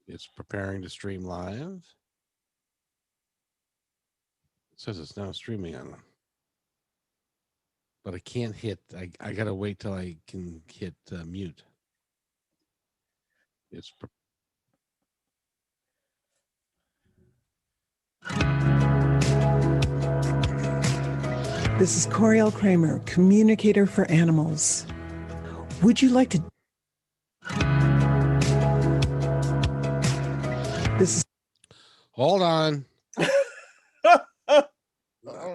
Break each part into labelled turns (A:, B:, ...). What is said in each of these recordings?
A: It's preparing to stream live. It says it's now streaming on, but I can't hit. I gotta wait till I can hit mute. It's
B: This is Coryelle Kramer, communicator for animals. Would you like to? This is.
A: hold on.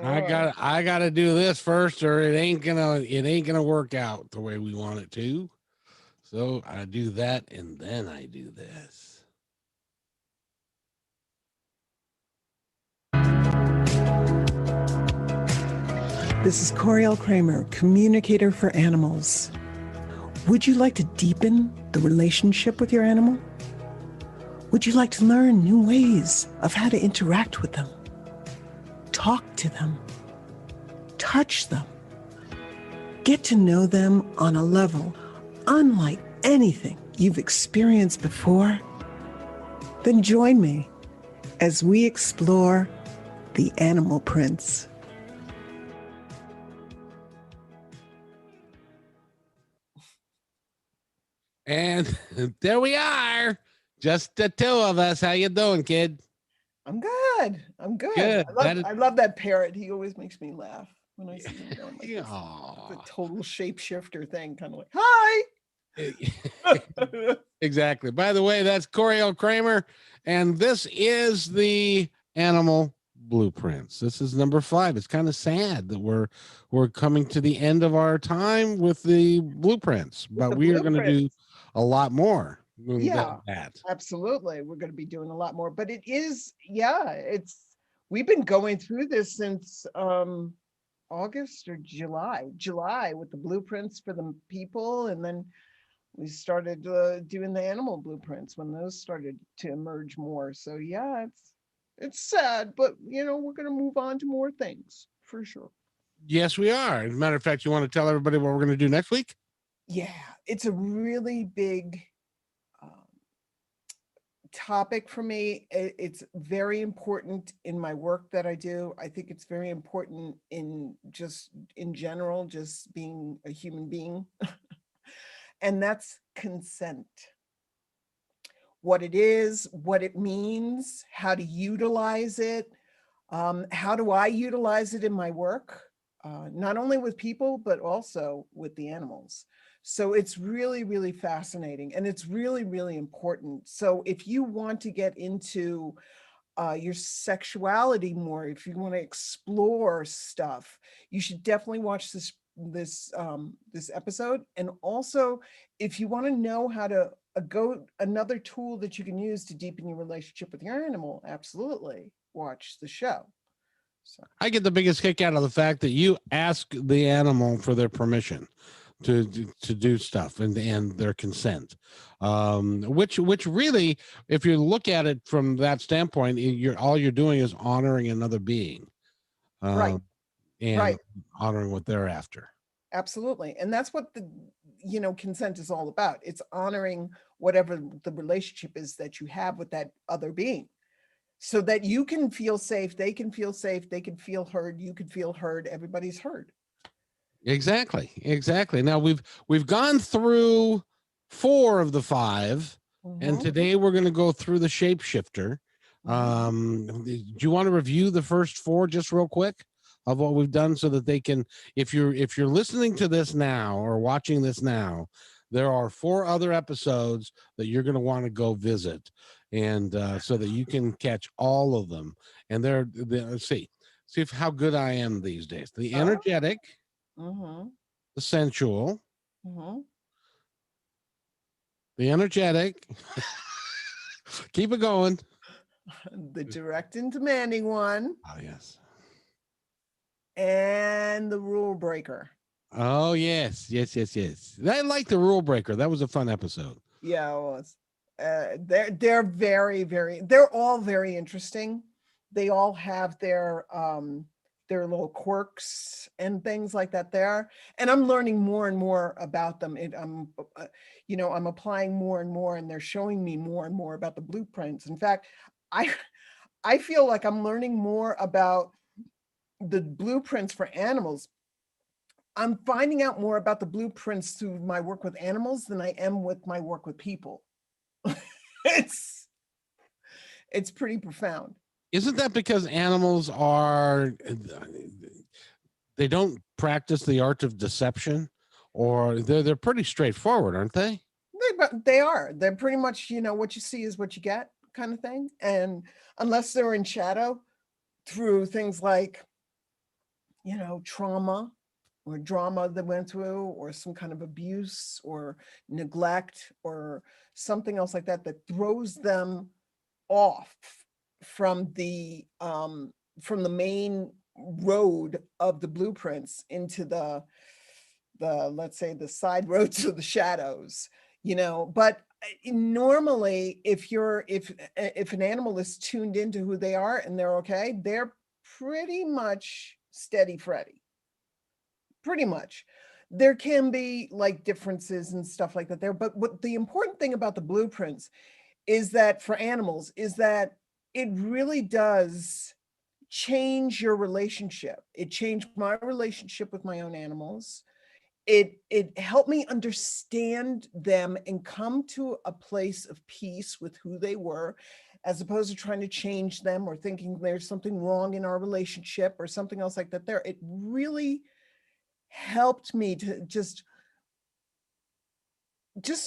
A: I gotta do this first, or it ain't gonna work out the way we want it to. So I do that, and then I do this.
B: This is Coryelle Kramer, communicator for animals. Would you like to deepen the relationship with your animal? Would you like to learn new ways of how to interact with them? Talk to them, touch them, get to know them on a level unlike anything you've experienced before? Then join me as we explore the animal prints.
A: And there we are, just the two of us. How you doing, kid?
B: I'm good. I'm good.
A: Good.
B: I love that parrot. He always makes me laugh when I see him going like this.
A: Aw.
B: The total shapeshifter thing, kind of like, hi.
A: Exactly. By the way, that's Coryelle Kramer, and this is the Animal Blueprints. This is number 5. It's kind of sad that we're coming to the end of our time with the blueprints, but we are going to do a lot more.
B: Yeah,
A: that.
B: absolutely. We're going to be doing a lot more, but it is, we've been going through this since August or July with the blueprints for the people, and then we started doing the animal blueprints when those started to emerge more. So yeah, it's sad, but we're going to move on to more things for sure.
A: Yes, we are. As a matter of fact, you want to tell everybody what we're going to do next week?
B: Yeah, it's a really big topic for me. It's very important in my work that I do. I think it's very important in general, just being a human being. And that's consent. What it is, what it means, how to utilize it. How do I utilize it in my work? Not only with people, but also with the animals. So it's really, really fascinating, and it's really, really important. So if you want to get into your sexuality more, if you want to explore stuff, you should definitely watch this episode. And also, if you want to know how to go another tool that you can use to deepen your relationship with your animal, absolutely watch the show.
A: So I get the biggest kick out of the fact that you ask the animal for their permission to do stuff and their consent, which really, if you look at it from that standpoint, all you're doing is honoring another being,
B: right,
A: and honoring what they're after.
B: Absolutely. And that's what the consent is all about. It's honoring whatever the relationship is that you have with that other being, so that you can feel safe, they can feel safe, they can feel heard, you can feel heard, everybody's heard.
A: Exactly. Now we've gone through 4 of the 5, and today we're going to go through the shapeshifter. Do you want to review the first 4 just real quick of what we've done, so that they can, if you're listening to this now or watching this now, there are 4 other episodes that you're going to want to go visit, and so that you can catch all of them. And let's see how good I am these days. The energetic, the sensual, the energetic. Keep it going.
B: The direct and demanding one.
A: Oh, yes.
B: And the rule breaker.
A: Oh, yes. I like the rule breaker. That was a fun episode.
B: Yeah, it was. They're very, very, they're all very interesting. They all have their their little quirks and things like that there. And I'm learning more and more about them. I'm applying more and more, and they're showing me more and more about the blueprints. In fact, I I feel like I'm learning more about the blueprints for animals. I'm finding out more about the blueprints through my work with animals than I am with my work with people. it's it's pretty profound.
A: Isn't that because animals are, they don't practice the art of deception, or they're pretty straightforward, aren't they?
B: They are. They're pretty much, what you see is what you get kind of thing. And unless they're in shadow through things like, trauma or drama they went through, or some kind of abuse or neglect or something else like that, that throws them off from the main road of the blueprints into the let's say the side roads of the shadows. But normally, if an animal is tuned into who they are and they're okay, they're pretty much steady Freddy. Pretty much. There can be like differences and stuff like that there, but what the important thing about the blueprints is that for animals is that it really does change your relationship. It changed my relationship with my own animals. It helped me understand them and come to a place of peace with who they were, as opposed to trying to change them or thinking there's something wrong in our relationship or something else like that there. It really helped me to just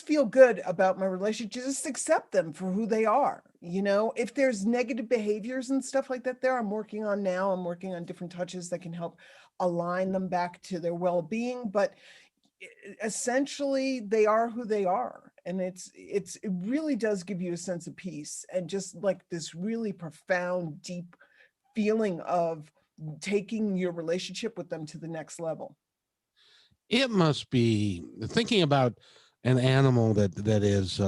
B: feel good about my relationship, just accept them for who they are. If there's negative behaviors and stuff like that there, I'm working on now. I'm working on different touches that can help align them back to their well-being. But essentially, they are who they are. And it really does give you a sense of peace and just like this really profound, deep feeling of taking your relationship with them to the next level.
A: It must be, thinking about an animal that is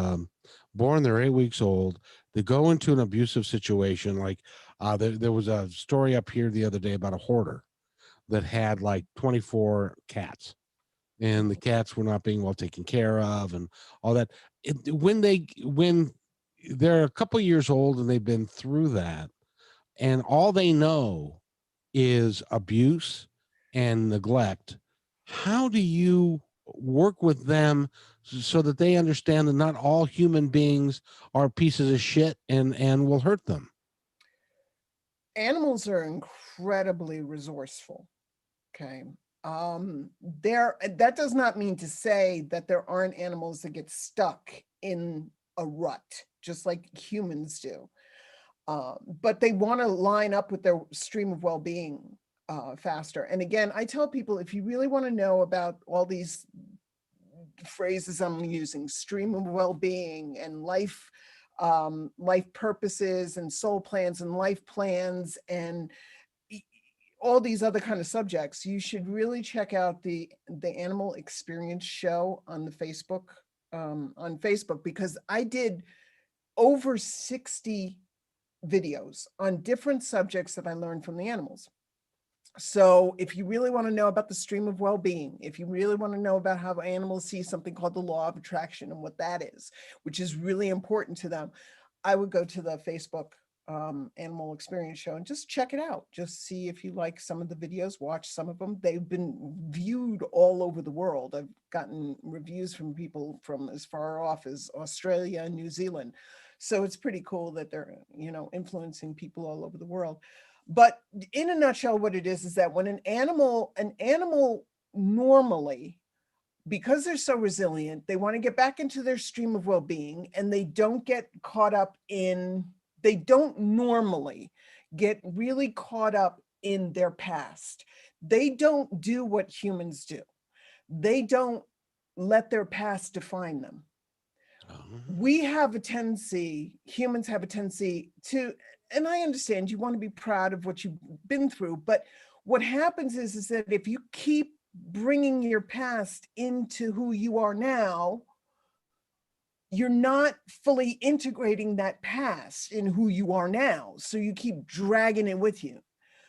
A: born, they're 8 weeks old, they go into an abusive situation. Like there was a story up here the other day about a hoarder that had like 24 cats, and the cats were not being well taken care of and all that. When they're a couple years old and they've been through that, and all they know is abuse and neglect, how do you work with them so that they understand that not all human beings are pieces of shit and will hurt them?
B: Animals are incredibly resourceful. Okay. There that does not mean to say that there aren't animals that get stuck in a rut, just like humans do. But they want to line up with their stream of well-being faster. And again, I tell people, if you really want to know about all these phrases I'm using, stream of well-being and life purposes and soul plans and life plans and all these other kind of subjects, you should really check out the Animal Experience Show on Facebook, because I did over 60 videos on different subjects that I learned from the animals. So if you really want to know about the stream of well-being, if you really want to know about how animals see something called the law of attraction and what that is, which is really important to them, I would go to the Facebook Animal Experience Show and just check it out. Just see if you like some of the videos, watch some of them. They've been viewed all over the world. I've gotten reviews from people from as far off as Australia and New Zealand. So it's pretty cool that they're, influencing people all over the world. But in a nutshell, what it is that when an animal normally, because they're so resilient, they want to get back into their stream of well-being, and they don't normally get really caught up in their past. They don't do what humans do. They don't let their past define them. Humans have a tendency to, and I understand you want to be proud of what you've been through, but what happens is that if you keep bringing your past into who you are now, you're not fully integrating that past in who you are now. So you keep dragging it with you.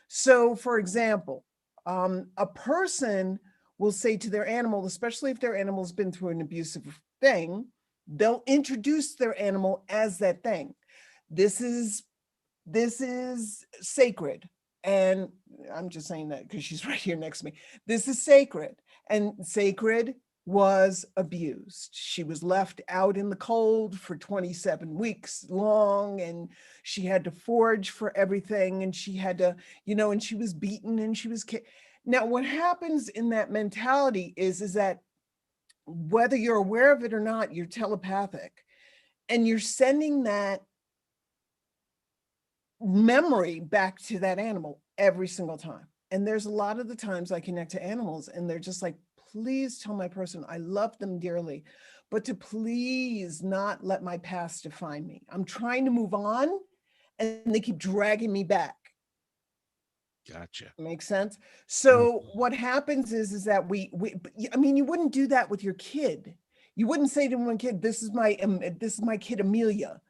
B: So, for example, a person will say to their animal, especially if their animal's been through an abusive thing, they'll introduce their animal as that thing. This is this is sacred. And I'm just saying that because she's right here next to me. This is sacred. And sacred was abused. She was left out in the cold for 27 weeks long, and she had to forage for everything. And she had to, and she was beaten and she was kicked. Now, what happens in that mentality is that whether you're aware of it or not, you're telepathic and you're sending that memory back to that animal every single time. And there's a lot of the times I connect to animals and they're just like, please tell my person I love them dearly, but to please not let my past define me. I'm trying to move on and they keep dragging me back.
A: Gotcha.
B: Makes sense. So what happens is that I mean, you wouldn't do that with your kid. You wouldn't say to one kid, this is my kid Amelia.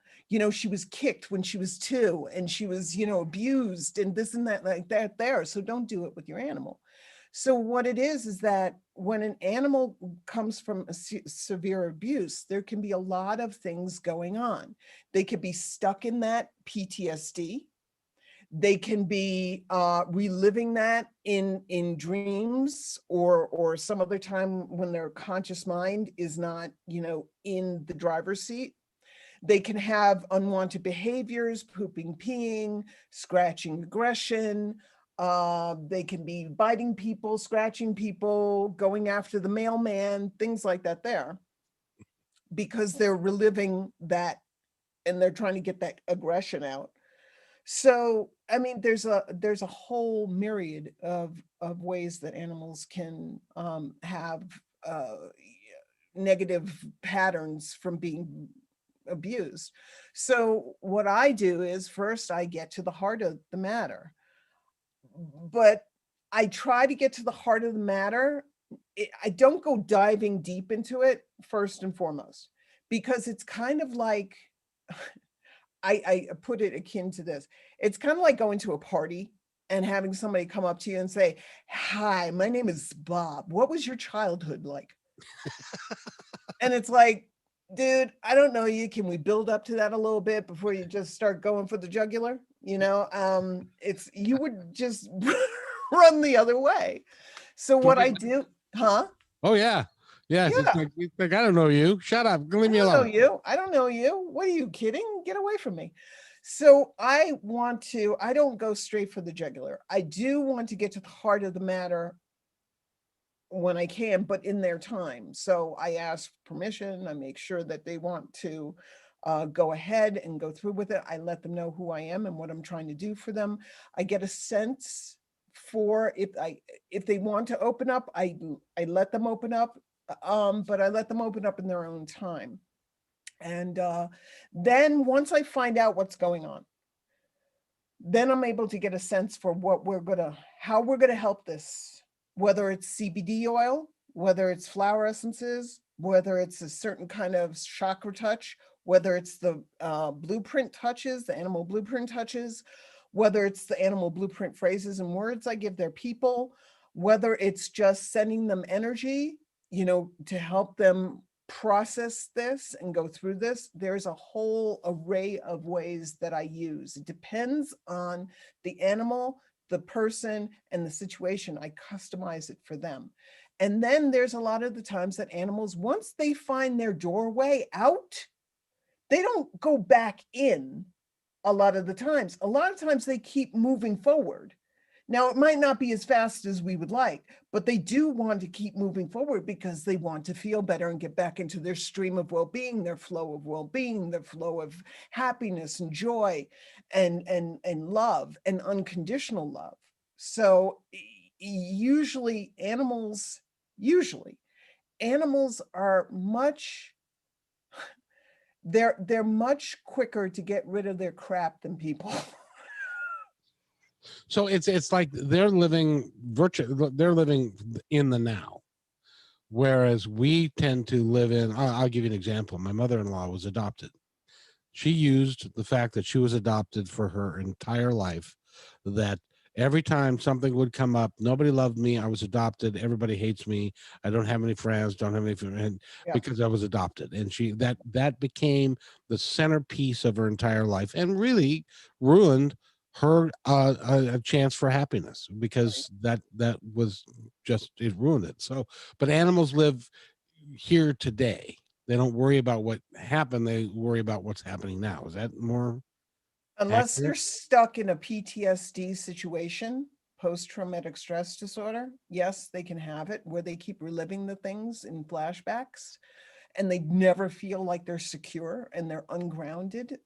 B: She was kicked when she was 2 and she was, abused and this and that, like that there. So don't do it with your animal. So what it is that when an animal comes from a severe abuse, there can be a lot of things going on. They could be stuck in that PTSD. They can be reliving that in dreams or some other time when their conscious mind is not, in the driver's seat. They can have unwanted behaviors, pooping, peeing, scratching, aggression. They can be biting people, scratching people, going after the mailman, things like that there, because they're reliving that and they're trying to get that aggression out. So, I mean, there's a whole myriad of ways that animals can have negative patterns from being abused. So what I do is first I get to the heart of the matter, but I try to get to the heart of the matter. I don't go diving deep into it first and foremost, because it's kind of like, I put it akin to this. It's kind of like going to a party and having somebody come up to you and say, hi, my name is Bob. What was your childhood like? And it's like, dude, I don't know you. Can we build up to that a little bit before you just start going for the jugular? It's, you would just run the other way. So what I do, huh?
A: Oh yeah. Yes.
B: Yeah.
A: It's like, I don't know you. Shut up. Leave me
B: I don't know
A: alone.
B: you. I don't know you. What are you kidding? Get away from me. So I don't go straight for the jugular. I do want to get to the heart of the matter when I can, but in their time. So I ask permission. I make sure that they want to go ahead and go through with it. I let them know who I am and what I'm trying to do for them. I get a sense for if they want to open up, I let them open up, but I let them open up in their own time. And then once I find out what's going on, then I'm able to get a sense for how we're gonna help this, whether it's CBD oil, whether it's flower essences, whether it's a certain kind of chakra touch, whether it's the blueprint touches, the animal blueprint touches, whether it's the animal blueprint phrases and words I give their people, whether it's just sending them energy, to help them process this and go through this. There's a whole array of ways that I use. It depends on the animal, the person, and the situation. I customize it for them. And then there's a lot of the times that animals, once they find their doorway out, they don't go back in a lot of the times. A lot of times they keep moving forward. Now, it might not be as fast as we would like, but they do want to keep moving forward because they want to feel better and get back into their stream of well-being, their flow of well-being, their flow of happiness and joy and love and unconditional love. So usually animals are much, they're much quicker to get rid of their crap than people.
A: So it's like they're living they're living in the now, whereas we tend to live in. I'll give you an example. My mother-in-law was adopted. She used the fact that she was adopted for her entire life, that Every time something would come up, nobody loved me. I was adopted. Everybody hates me. I don't have any friends. Don't have any friends
B: Yeah.
A: because I was adopted. And that became the centerpiece of her entire life, and really ruined her a chance for happiness,
B: Right.
A: because that was just, it ruined it. So, but animals live here today. They don't worry about what happened. They worry about what's happening now. Is that more
B: Unless they're
A: accurate?
B: stuck in a PTSD situation, post-traumatic stress disorder, yes, they can have it where they keep reliving the things in flashbacks and they never feel like they're secure and they're ungrounded,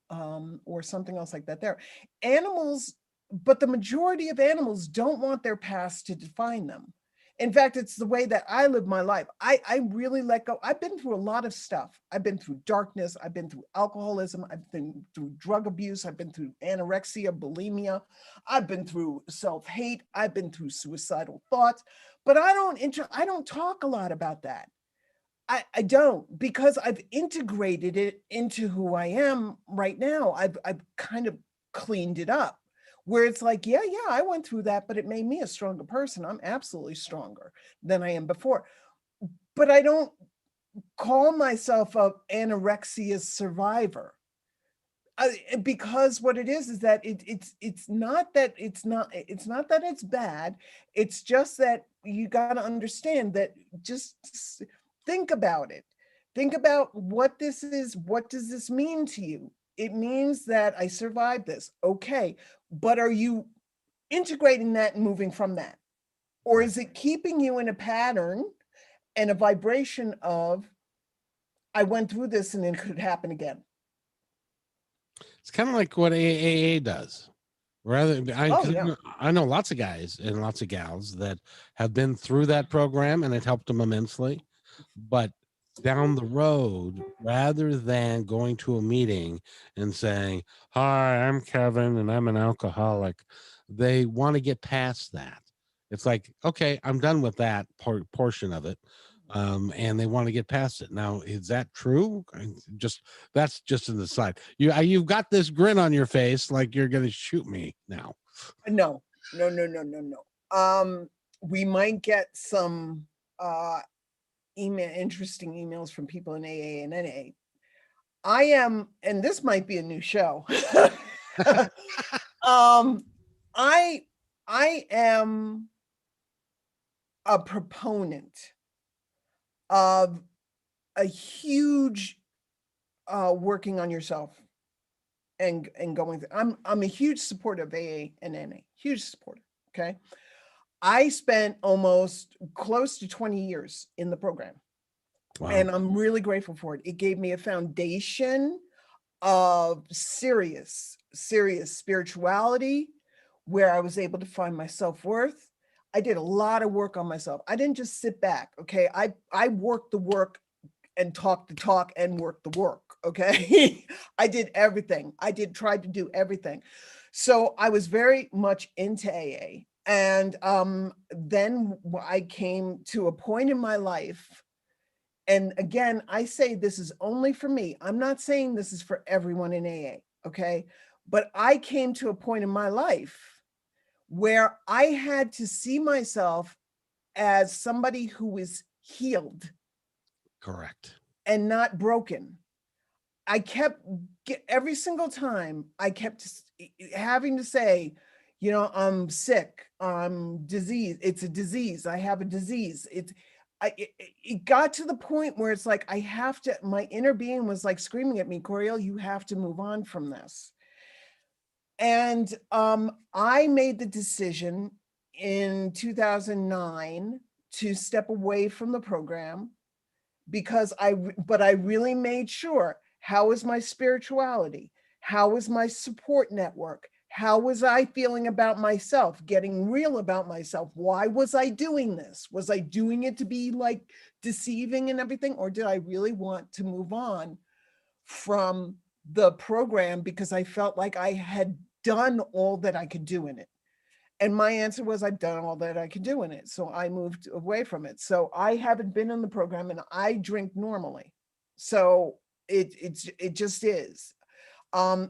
B: or something else like that. There, animals, but the majority of animals don't want their past to define them. In fact, it's the way that I live my life. I really let go. I've been through a lot of stuff. I've been through darkness. I've been through alcoholism. I've been through drug abuse. I've been through anorexia, bulimia. I've been through self-hate. I've been through suicidal thoughts. But I don't talk a lot about that. I don't, because I've integrated it into who I am right now. I've kind of cleaned it up where it's like, yeah, I went through that, but it made me a stronger person. I'm absolutely stronger than I am before. But I don't call myself a anorexia survivor. Because what it is that it's not that it's not that it's bad. It's just that you got to understand that, just think about it. Think about what this is. What does this mean to you? It means that I survived this. Okay. But are you integrating that and moving from that? Or
A: Right.
B: is it keeping you in a pattern and a vibration of, I went through this and it could happen again?
A: It's kind of like what AAA does. Rather,
B: Oh, yeah.
A: I know lots of guys and lots of gals that have been through that program, and it helped them immensely. But down the road, rather than going to a meeting and saying, "Hi, I'm Kevin and I'm an alcoholic," they want to get past that. It's like, okay, I'm done with that portion of it. And they want to get past it. Now, is that true? Just, that's just an aside. You've got this grin on your face like you're going to shoot me now.
B: No, no. We might get some uh interesting emails from people in AA and NA. I am, and this might be a new show. um, I I am a proponent of a huge working on yourself and going through. I'm a huge supporter of AA and NA, huge supporter. Okay. I spent almost close to 20 years in the program,
A: Wow.
B: and I'm really grateful for it. It gave me a foundation of serious spirituality where I was able to find my self-worth. I did a lot of work on myself. I didn't just sit back. Okay. I worked the work and talked the talk and worked the work. Okay. I did everything. Tried to do everything. So I was very much into AA. And then I came to a point in my life, and again, I say this is only for me. I'm not saying this is for everyone in AA, okay? But I came to a point in my life where I had to see myself as somebody who is healed
A: Correct.
B: and not broken. I kept, every single time I kept having to say, I'm sick, I'm disease. It's a disease. I have a disease. It got to the point where it's like, I have to, my inner being was like screaming at me, Coryelle, you have to move on from this. And I made the decision in 2009 to step away from the program, because but I really made sure, how is my spirituality? How is my support network? How was I feeling about myself? Getting real about myself. Why was I doing this? Was I doing it to be like deceiving and everything? Or did I really want to move on from the program because I felt like I had done all that I could do in it? And my answer was, I've done all that I could do in it. So I moved away from it. So I haven't been in the program, and I drink normally. So it just is. I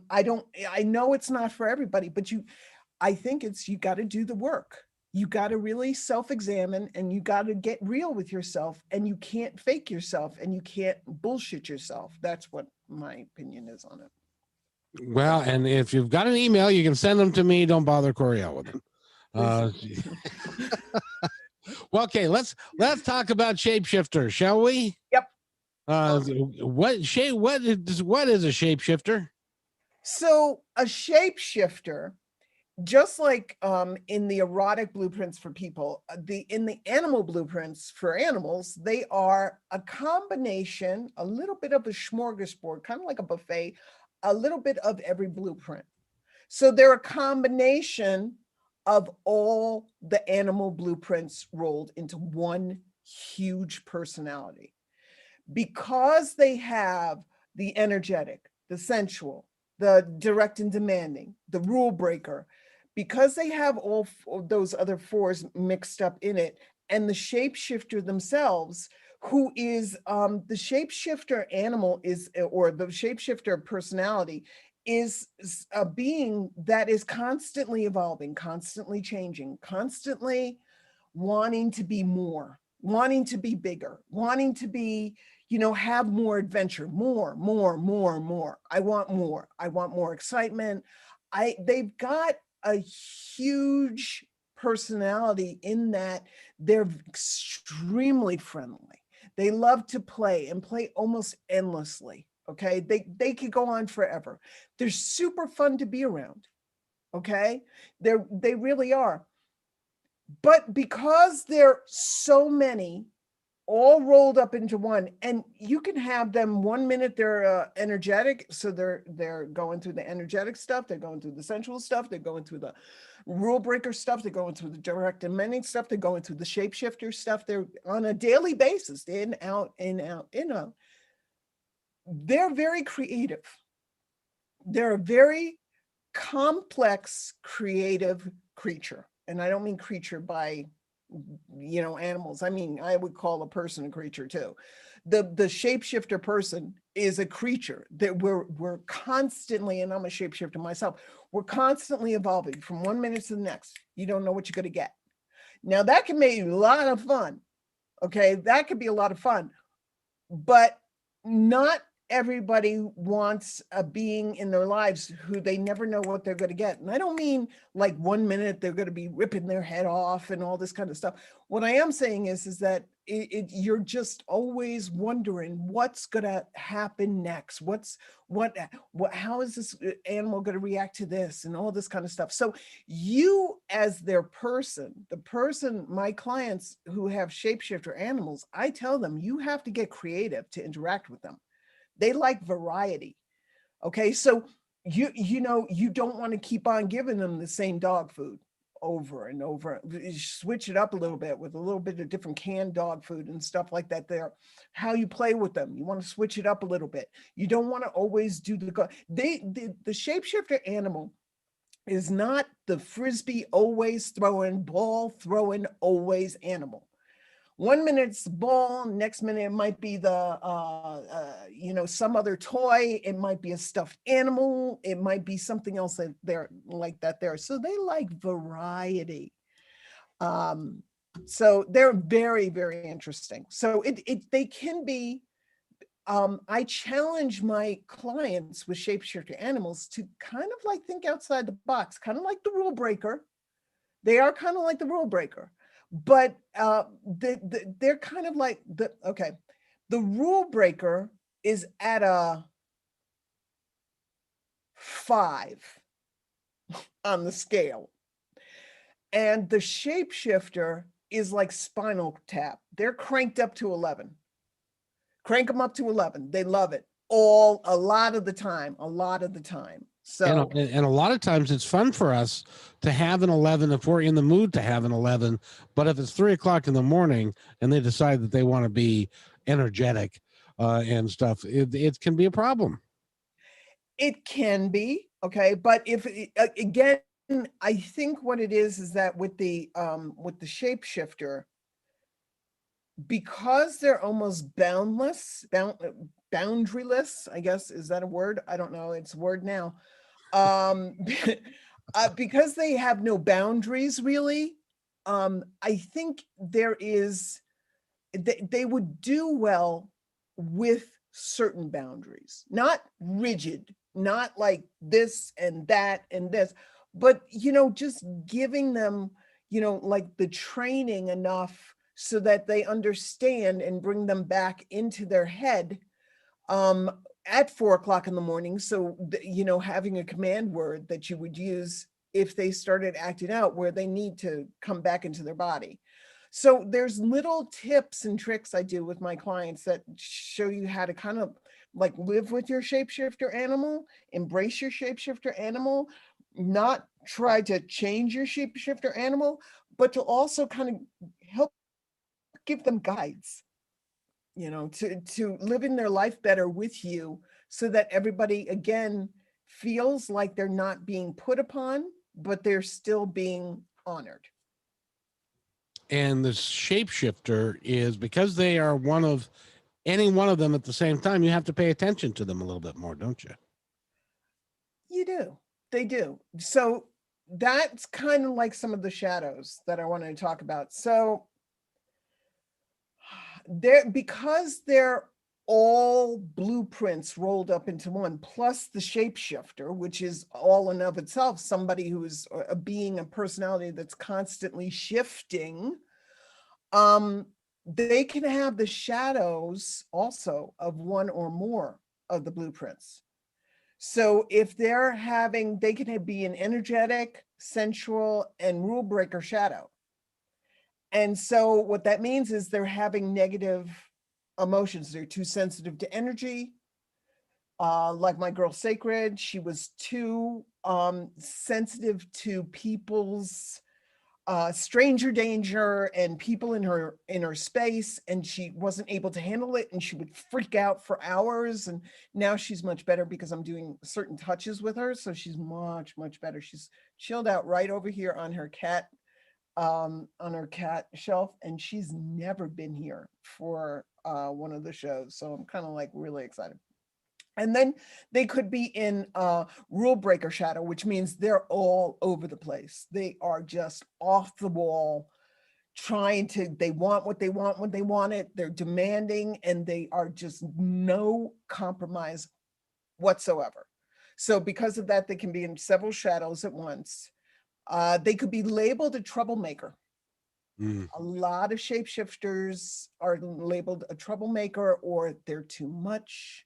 B: know it's not for everybody, but I think it's, you got to do the work. You got to really self-examine, and you got to get real with yourself, and you can't fake yourself, and you can't bullshit yourself. That's what my opinion is on it.
A: Well, and if you've got an email, you can send them to me. Don't bother Coryelle with them. Well, okay, let's talk about shapeshifter, shall we?
B: Yep.
A: What is a shapeshifter?
B: So a shapeshifter, just like in the erotic blueprints for people, in the animal blueprints for animals, they are a combination, a little bit of a smorgasbord, kind of like a buffet, a little bit of every blueprint. So they're a combination of all the animal blueprints rolled into one huge personality. Because they have the energetic, the sensual, the direct and demanding, the rule breaker, because they have all those other fours mixed up in it, and the shapeshifter themselves, who is the shapeshifter animal is, or the shapeshifter personality is a being that is constantly evolving, constantly changing, constantly wanting to be more, wanting to be bigger, wanting to be, have more adventure, more. I want more. I want more excitement. They've got a huge personality in that they're extremely friendly. They love to play and play almost endlessly. Okay. They could go on forever. They're super fun to be around. Okay. They really are. But because there are so many all rolled up into one, and you can have them 1 minute they're energetic, so they're going through the energetic stuff, they're going through the sensual stuff, they're going through the rule breaker stuff, they're going through the direct and mending stuff, they're going through the shapeshifter stuff. They're on a daily basis, in, out, in, out, in, out. They're very creative. They're a very complex, creative creature. And I don't mean creature by, animals. I mean, I would call a person a creature too. The shapeshifter person is a creature that we're constantly, and I'm a shapeshifter myself, we're constantly evolving from 1 minute to the next. You don't know what you're going to get. Now that can make a lot of fun. Okay. That could be a lot of fun, but not everybody wants a being in their lives who they never know what they're going to get. And I don't mean like 1 minute they're going to be ripping their head off and all this kind of stuff. What I am saying is that you're just always wondering what's going to happen next. How is this animal going to react to this and all this kind of stuff. So you, as their person, my clients who have shapeshifter animals, I tell them you have to get creative to interact with them. They like variety. Okay. So you don't want to keep on giving them the same dog food over and over. Switch it up a little bit with a little bit of different canned dog food and stuff like that. There, how you play with them, you want to switch it up a little bit. You don't want to always do the shapeshifter animal is not the frisbee always throwing, ball throwing always animal. 1 minute it's the ball, next minute it might be some other toy, it might be a stuffed animal, it might be something else that they're like that there. So they like variety. So they're very, very interesting. So they can be, I challenge my clients with shapeshifter animals to kind of like think outside the box, kind of like the rule breaker. They are kind of like the rule breaker, but they're kind of like the rule breaker is at a 5 on the scale, and the shapeshifter is like Spinal Tap. They're cranked up to 11. Crank them up to 11. They love it a lot of the time. So
A: and a lot of times it's fun for us to have an 11 if we're in the mood to have an 11. But if it's 3:00 in the morning and they decide that they want to be energetic and stuff, it can be a problem.
B: it can be, okay, but if again, I think what it is that with the shapeshifter, because they're almost boundaryless, I guess, is that a word? I don't know, it's a word now. Because they have no boundaries really, I think they would do well with certain boundaries, not rigid, not like this and that and this, but just giving them, like the training enough so that they understand and bring them back into their head um at 4 o'clock in the morning. So having a command word that you would use if they started acting out where they need to come back into their body. So there's little tips and tricks I do with my clients that show you how to kind of like live with your shapeshifter animal, embrace your shapeshifter animal, not try to change your shapeshifter animal, but to also kind of help give them guides, to living their life better with you, so that everybody again feels like they're not being put upon, but they're still being honored.
A: And the shapeshifter is, because they are any one of them at the same time, you have to pay attention to them a little bit more, don't you?
B: You do. They do. So that's kind of like some of the shadows that I wanted to talk about. So because they're all blueprints rolled up into one, plus the shapeshifter, which is all in of itself somebody who's a being, a personality that's constantly shifting. They can have the shadows also of one or more of the blueprints. So if they can be an energetic, sensual, and rule breaker shadow. And so what that means is they're having negative emotions. They're too sensitive to energy. Like my girl Sacred, she was too sensitive to people's stranger danger and people in her space, and she wasn't able to handle it, and she would freak out for hours. And now she's much better because I'm doing certain touches with her, so she's much better. She's chilled out right over here on her cat shelf, and she's never been here for one of the shows, so I'm kind of like really excited. And then they could be in rule breaker shadow, which means they're all over the place. They are just off the wall, they want what they want when they want it. They're demanding, and they are just no compromise whatsoever. So because of that, they can be in several shadows at once. They could be labeled a troublemaker. A lot of shapeshifters are labeled a troublemaker, or they're too much,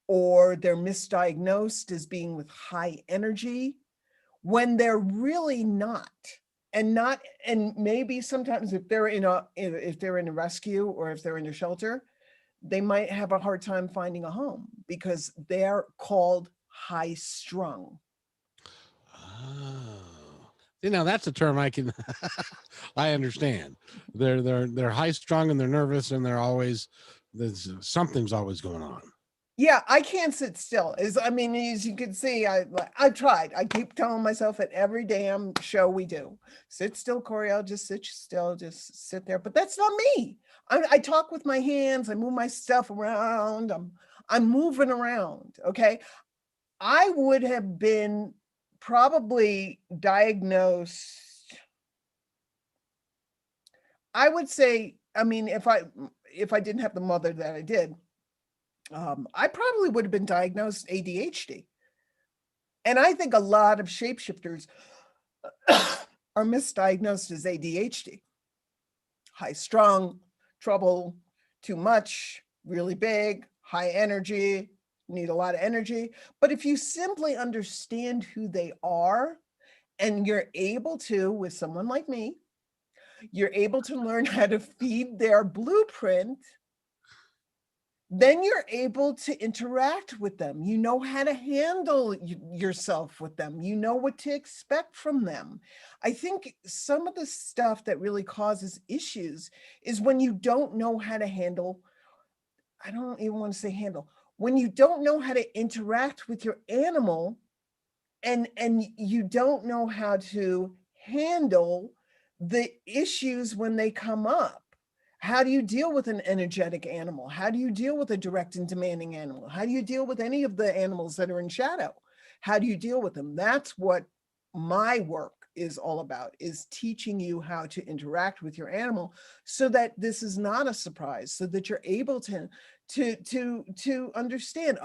B: or they're misdiagnosed as being with high energy when they're really not. And maybe sometimes if they're in a rescue, or if they're in a shelter, they might have a hard time finding a home because they're called high strung.
A: Oh. See, now that's a term I can I understand. They're high strung, and they're nervous, and something's always going on.
B: Yeah, I can't sit still. As you can see, I've tried. I keep telling myself at every damn show we do, sit still, Coryelle, just sit still, just sit there. But that's not me. I talk with my hands. I move my stuff around. I'm moving around. Okay, I would have been probably diagnosed. I would say, if I didn't have the mother that I did, I probably would have been diagnosed ADHD. And I think a lot of shapeshifters are misdiagnosed as ADHD. High strung, trouble, too much, really big, high energy, need a lot of energy. But if you simply understand who they are, and you're able to, with someone like me, you're able to learn how to feed their blueprint, then you're able to interact with them. You know how to handle yourself with them. You know what to expect from them. I think some of the stuff that really causes issues is when you don't know how to handle, I don't even want to say handle, when you don't know how to interact with your animal, and you don't know how to handle the issues when they come up. How do you deal with an energetic animal? How do you deal with a direct and demanding animal? How do you deal with any of the animals that are in shadow? How do you deal with them? That's what my work is all about, is teaching you how to interact with your animal so that this is not a surprise, so that you're able to understand,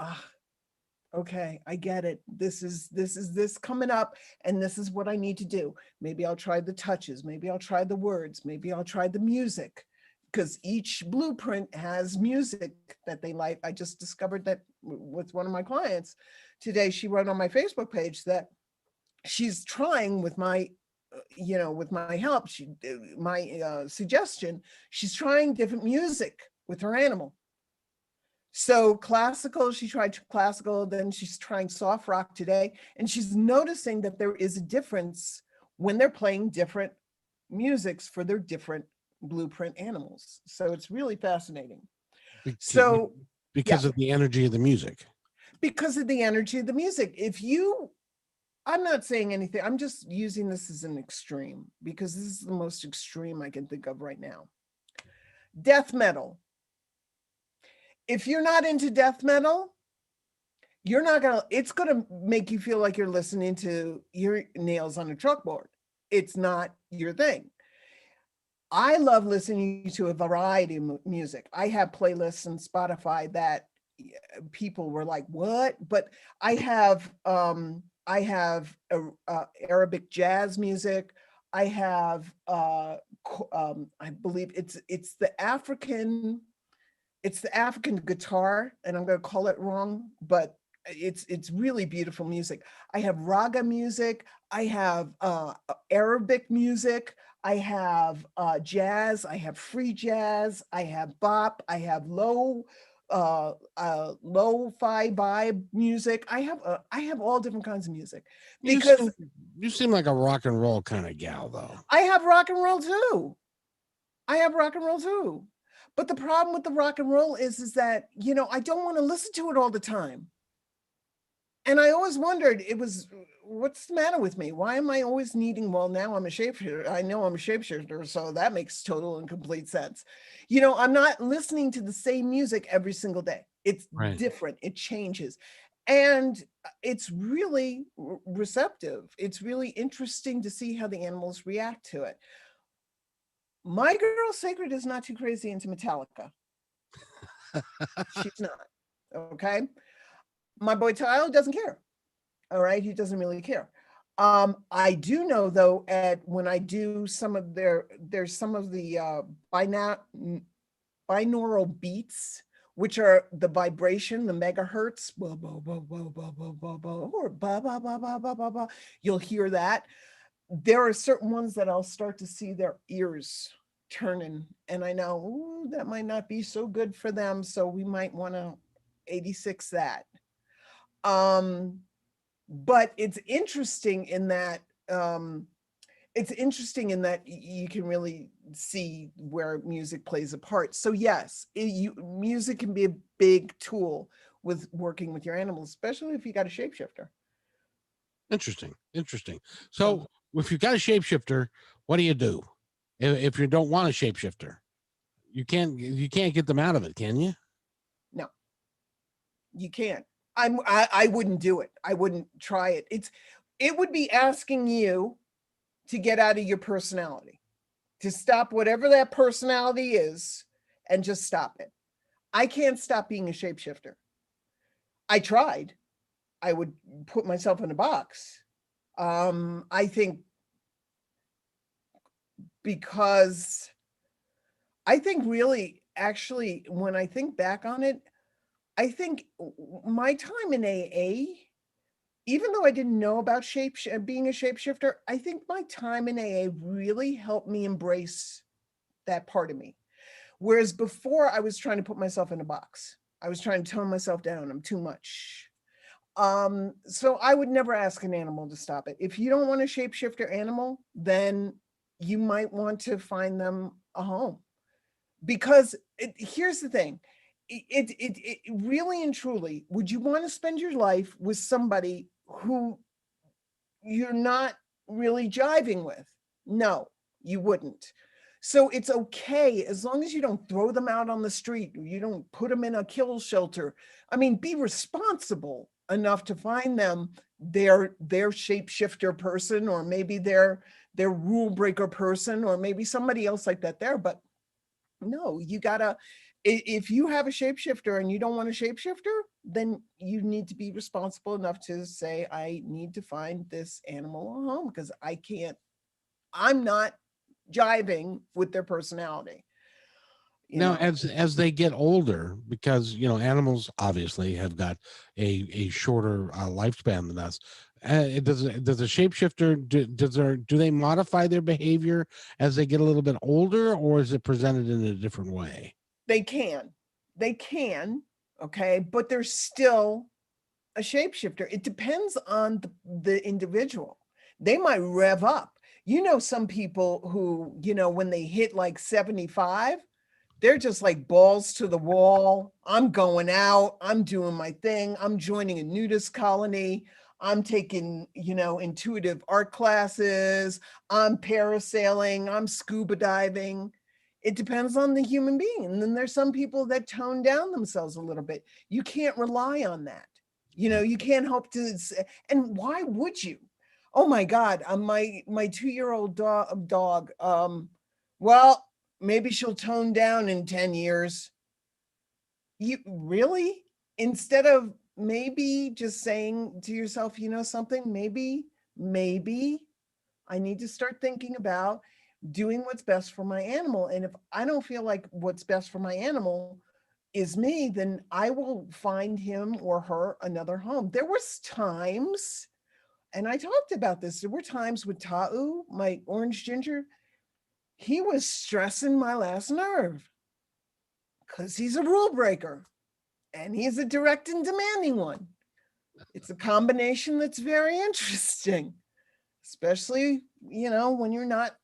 B: okay, I get it. This is this coming up, and this is what I need to do. Maybe I'll try the touches, maybe I'll try the words, maybe I'll try the music, because each blueprint has music that they like. I just discovered that with one of my clients today. She wrote on my Facebook page that she's trying with my with my help, my suggestion, she's trying different music with her animal. So classical, she tried classical, then she's trying soft rock today, and she's noticing that there is a difference when they're playing different musics for their different blueprint animals. So it's really fascinating. So
A: because of the energy of the music.
B: Because of the energy of the music. I'm not saying anything, I'm just using this as an extreme because this is the most extreme I can think of right now. Death metal. If you're not into death metal, it's gonna make you feel like you're listening to your nails on a chalkboard. It's not your thing. I love listening to a variety of music. I have playlists on Spotify that people were like, what? But I have Arabic jazz music. I have I believe it's the African guitar, and I'm going to call it wrong, but it's really beautiful music. I have raga music. I have Arabic music. I have jazz. I have free jazz. I have bop. I have lo-fi vibe music. I have all different kinds of music because
A: you seem like a rock and roll kind of gal, though.
B: I have rock and roll too. But the problem with the rock and roll is that, I don't want to listen to it all the time. And I always wondered, what's the matter with me? Why am I always needing, well, now I'm a shapeshifter. I know I'm a shapeshifter, so that makes total and complete sense. I'm not listening to the same music every single day. It's different. It changes. And it's really receptive. It's really interesting to see how the animals react to it. My girl Sacred is not too crazy into Metallica. She's not. Okay. My boy Tyler doesn't care. All right. He doesn't really care. I do know though, when I do there's some of the binaural beats, which are the vibration, the megahertz, blah, blah, blah, blah, blah, blah, blah, blah, or blah, blah, blah, blah, blah, blah, blah. You'll hear that. There are certain ones that I'll start to see their ears turning, and I know that might not be so good for them, so we might want to 86 that. But it's interesting in that you can really see where music plays a part. So yes, music can be a big tool with working with your animals, especially if you got a shapeshifter.
A: Interesting. So if you've got a shapeshifter, what do you do? If you don't want a shapeshifter, you can't get them out of it, can you?
B: No, you can't. I wouldn't do it. I wouldn't try it. It would be asking you to get out of your personality, to stop whatever that personality is and just stop it. I can't stop being a shapeshifter. I tried. I would put myself in a box. I think because I think really, actually, when I think back on it, I think my time in AA, even though I didn't know about being a shapeshifter, I think my time in AA really helped me embrace that part of me. Whereas before, I was trying to put myself in a box. I was trying to tone myself down. I'm too much. So I would never ask an animal to stop it. If you don't want a shapeshifter animal, then you might want to find them a home. Because here's the thing, it really and truly, would you want to spend your life with somebody who you're not really jiving with? No, you wouldn't. So it's okay as long as you don't throw them out on the street, or you don't put them in a kill shelter. I mean, be responsible enough to find them their shapeshifter person, or maybe their rule breaker person, or maybe somebody else like that there. But no, you gotta, if you have a shapeshifter and you don't want a shapeshifter, then you need to be responsible enough to say, I need to find this animal a home, because I'm not jiving with their personality.
A: Now, as they get older, because animals obviously have got a shorter lifespan than us. Does a shapeshifter do they modify their behavior as they get a little bit older, or is it presented in a different way?
B: They can, okay, but they're still a shapeshifter. It depends on the individual. They might rev up. Some people who, when they hit like 75, they're just like balls to the wall. I'm going out. I'm doing my thing. I'm joining a nudist colony. I'm taking, intuitive art classes. I'm parasailing. I'm scuba diving. It depends on the human being. And then there's some people that tone down themselves a little bit. You can't rely on that. You can't hope to, and why would you? Oh my God, my 2-year-old dog, well, maybe she'll tone down in 10 years. You really? Instead of maybe just saying to yourself, something, maybe I need to start thinking about doing what's best for my animal. And if I don't feel like what's best for my animal is me, then I will find him or her another home. There was times, and I talked about this, there were times with Tau, my orange ginger, he was stressing my last nerve because he's a rule breaker and he's a direct and demanding one. It's a combination that's very interesting, especially, when you're not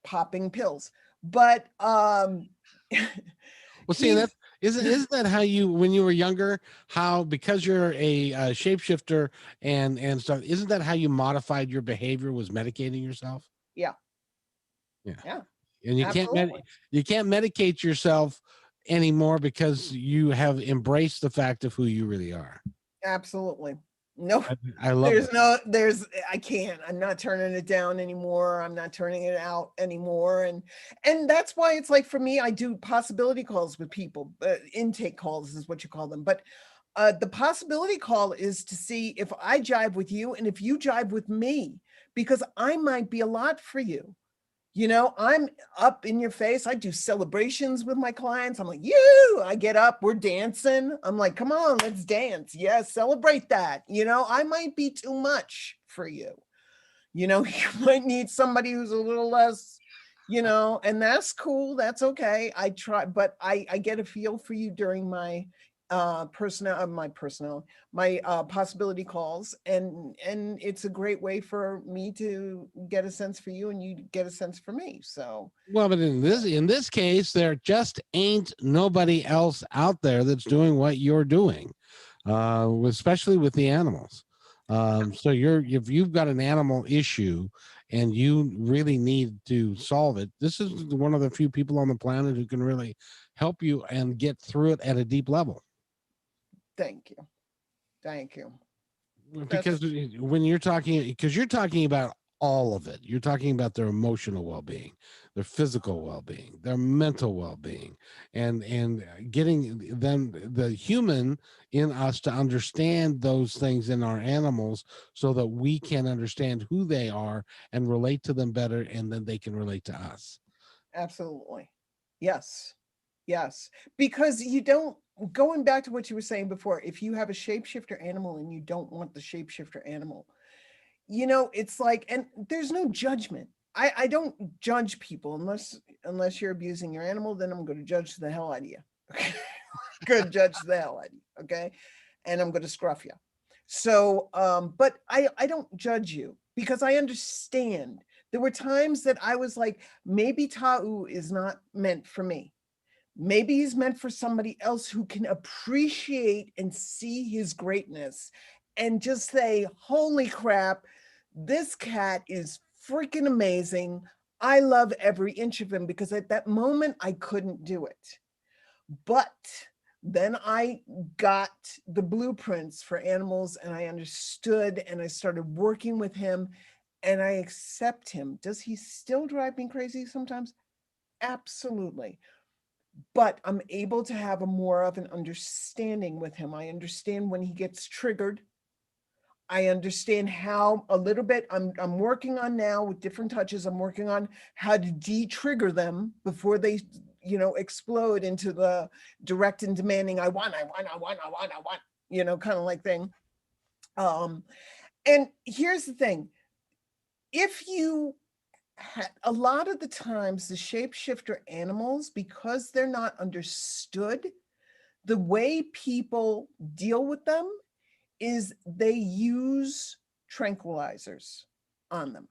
B: popping pills. But
A: Well, see,
B: he's
A: isn't that how you, when you were younger, how, because you're a shapeshifter and stuff, isn't that how you modified your behavior, was medicating yourself?
B: yeah,
A: Yeah.
B: yeah,
A: And
B: absolutely.
A: you can't medicate yourself anymore because you have embraced the fact of who you really are.
B: Absolutely. No,
A: I love that.
B: I can't. I'm not turning it down anymore. I'm not turning it out anymore. And that's why it's like, for me, I do possibility calls with people. Intake calls is what you call them. But the possibility call is to see if I jive with you and if you jive with me, because I might be a lot for you. I'm up in your face. I do celebrations with my clients. I'm like, I get up, we're dancing. I'm like, come on, let's dance. Yes, celebrate that. I might be too much for you. You might need somebody who's a little less, and that's cool. That's okay. I try, but I get a feel for you during my my possibility calls, and it's a great way for me to get a sense for you and you get a sense for me. So
A: Well, but in this case, there just ain't nobody else out there that's doing what you're doing, especially with the animals. So if you've got an animal issue and you really need to solve it, this is one of the few people on the planet who can really help you and get through it at a deep level.
B: thank you. Thank you.
A: Because
B: That's
A: when you're talking about all of it, you're talking about their emotional well-being, their physical well-being, their mental well-being, and getting them, the human in us, to understand those things in our animals so that we can understand who they are and relate to them better, and then they can relate to us.
B: absolutely. Yes. Yes. Because you don't, going back to what you were saying before, if you have a shapeshifter animal and you don't want the shapeshifter animal, it's like, and there's no judgment. I don't judge people unless you're abusing your animal, then I'm going to judge the hell out of you. Okay. Going to judge the hell out of you. Okay. And I'm going to scruff you. So, but I don't judge you because I understand. There were times that I was like, maybe Tau is not meant for me. Maybe he's meant for somebody else who can appreciate and see his greatness and just say, holy crap, this cat is freaking amazing. I love every inch of him, because at that moment I couldn't do it. But Then I got the blueprints for animals and I understood and I started working with him and I accept him. Does he still drive me crazy sometimes? Absolutely. But I'm able to have a more of an understanding with him. I understand when he gets triggered. I understand how a little bit I'm working on now with different touches. I'm working on how to de-trigger them before they, explode into the direct and demanding, I want, kind of like thing. And here's the thing. If you a lot of the times the shapeshifter animals, because they're not understood, the way people deal with them is they use tranquilizers on them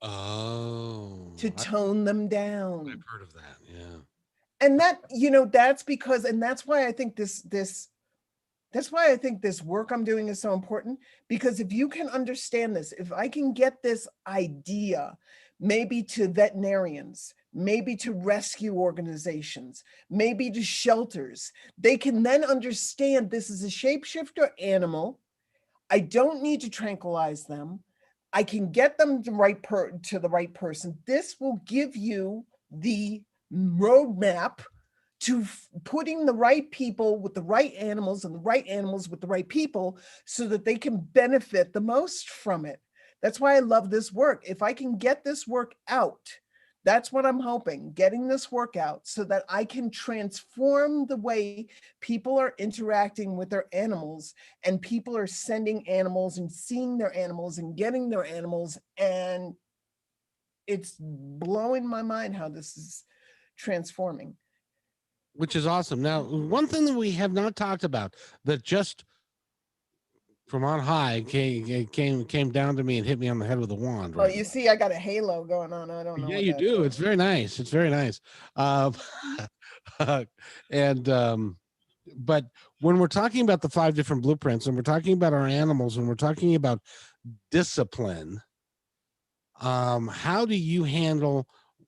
A: Oh,
B: to tone them down.
A: I've heard of that. Yeah.
B: And that, that's because, and that's why I think that's why I think this work I'm doing is so important, because if you can understand this, if I can get this idea, maybe to veterinarians, maybe to rescue organizations, maybe to shelters, they can then understand this is a shapeshifter animal. I don't need to tranquilize them. I can get them to the right person. This will give you the roadmap to putting the right people with the right animals and the right animals with the right people so that they can benefit the most from it. That's why I love this work. If I can get this work out, that's what I'm hoping, getting this work out so that I can transform the way people are interacting with their animals, and people are sending animals and seeing their animals and getting their animals. And it's blowing my mind how this is transforming.
A: Which is awesome. Now, one thing that we have not talked about that just from on high came down to me and hit me on the head with a wand,
B: Oh,
A: right?
B: you see, I got a halo going on. I don't know
A: Yeah,
B: what
A: you
B: that
A: do.
B: is.
A: It's very nice. It's very nice. Um, and but when we're talking about the 5 different blueprints, and we're talking about our animals, and we're talking about discipline, how do you handle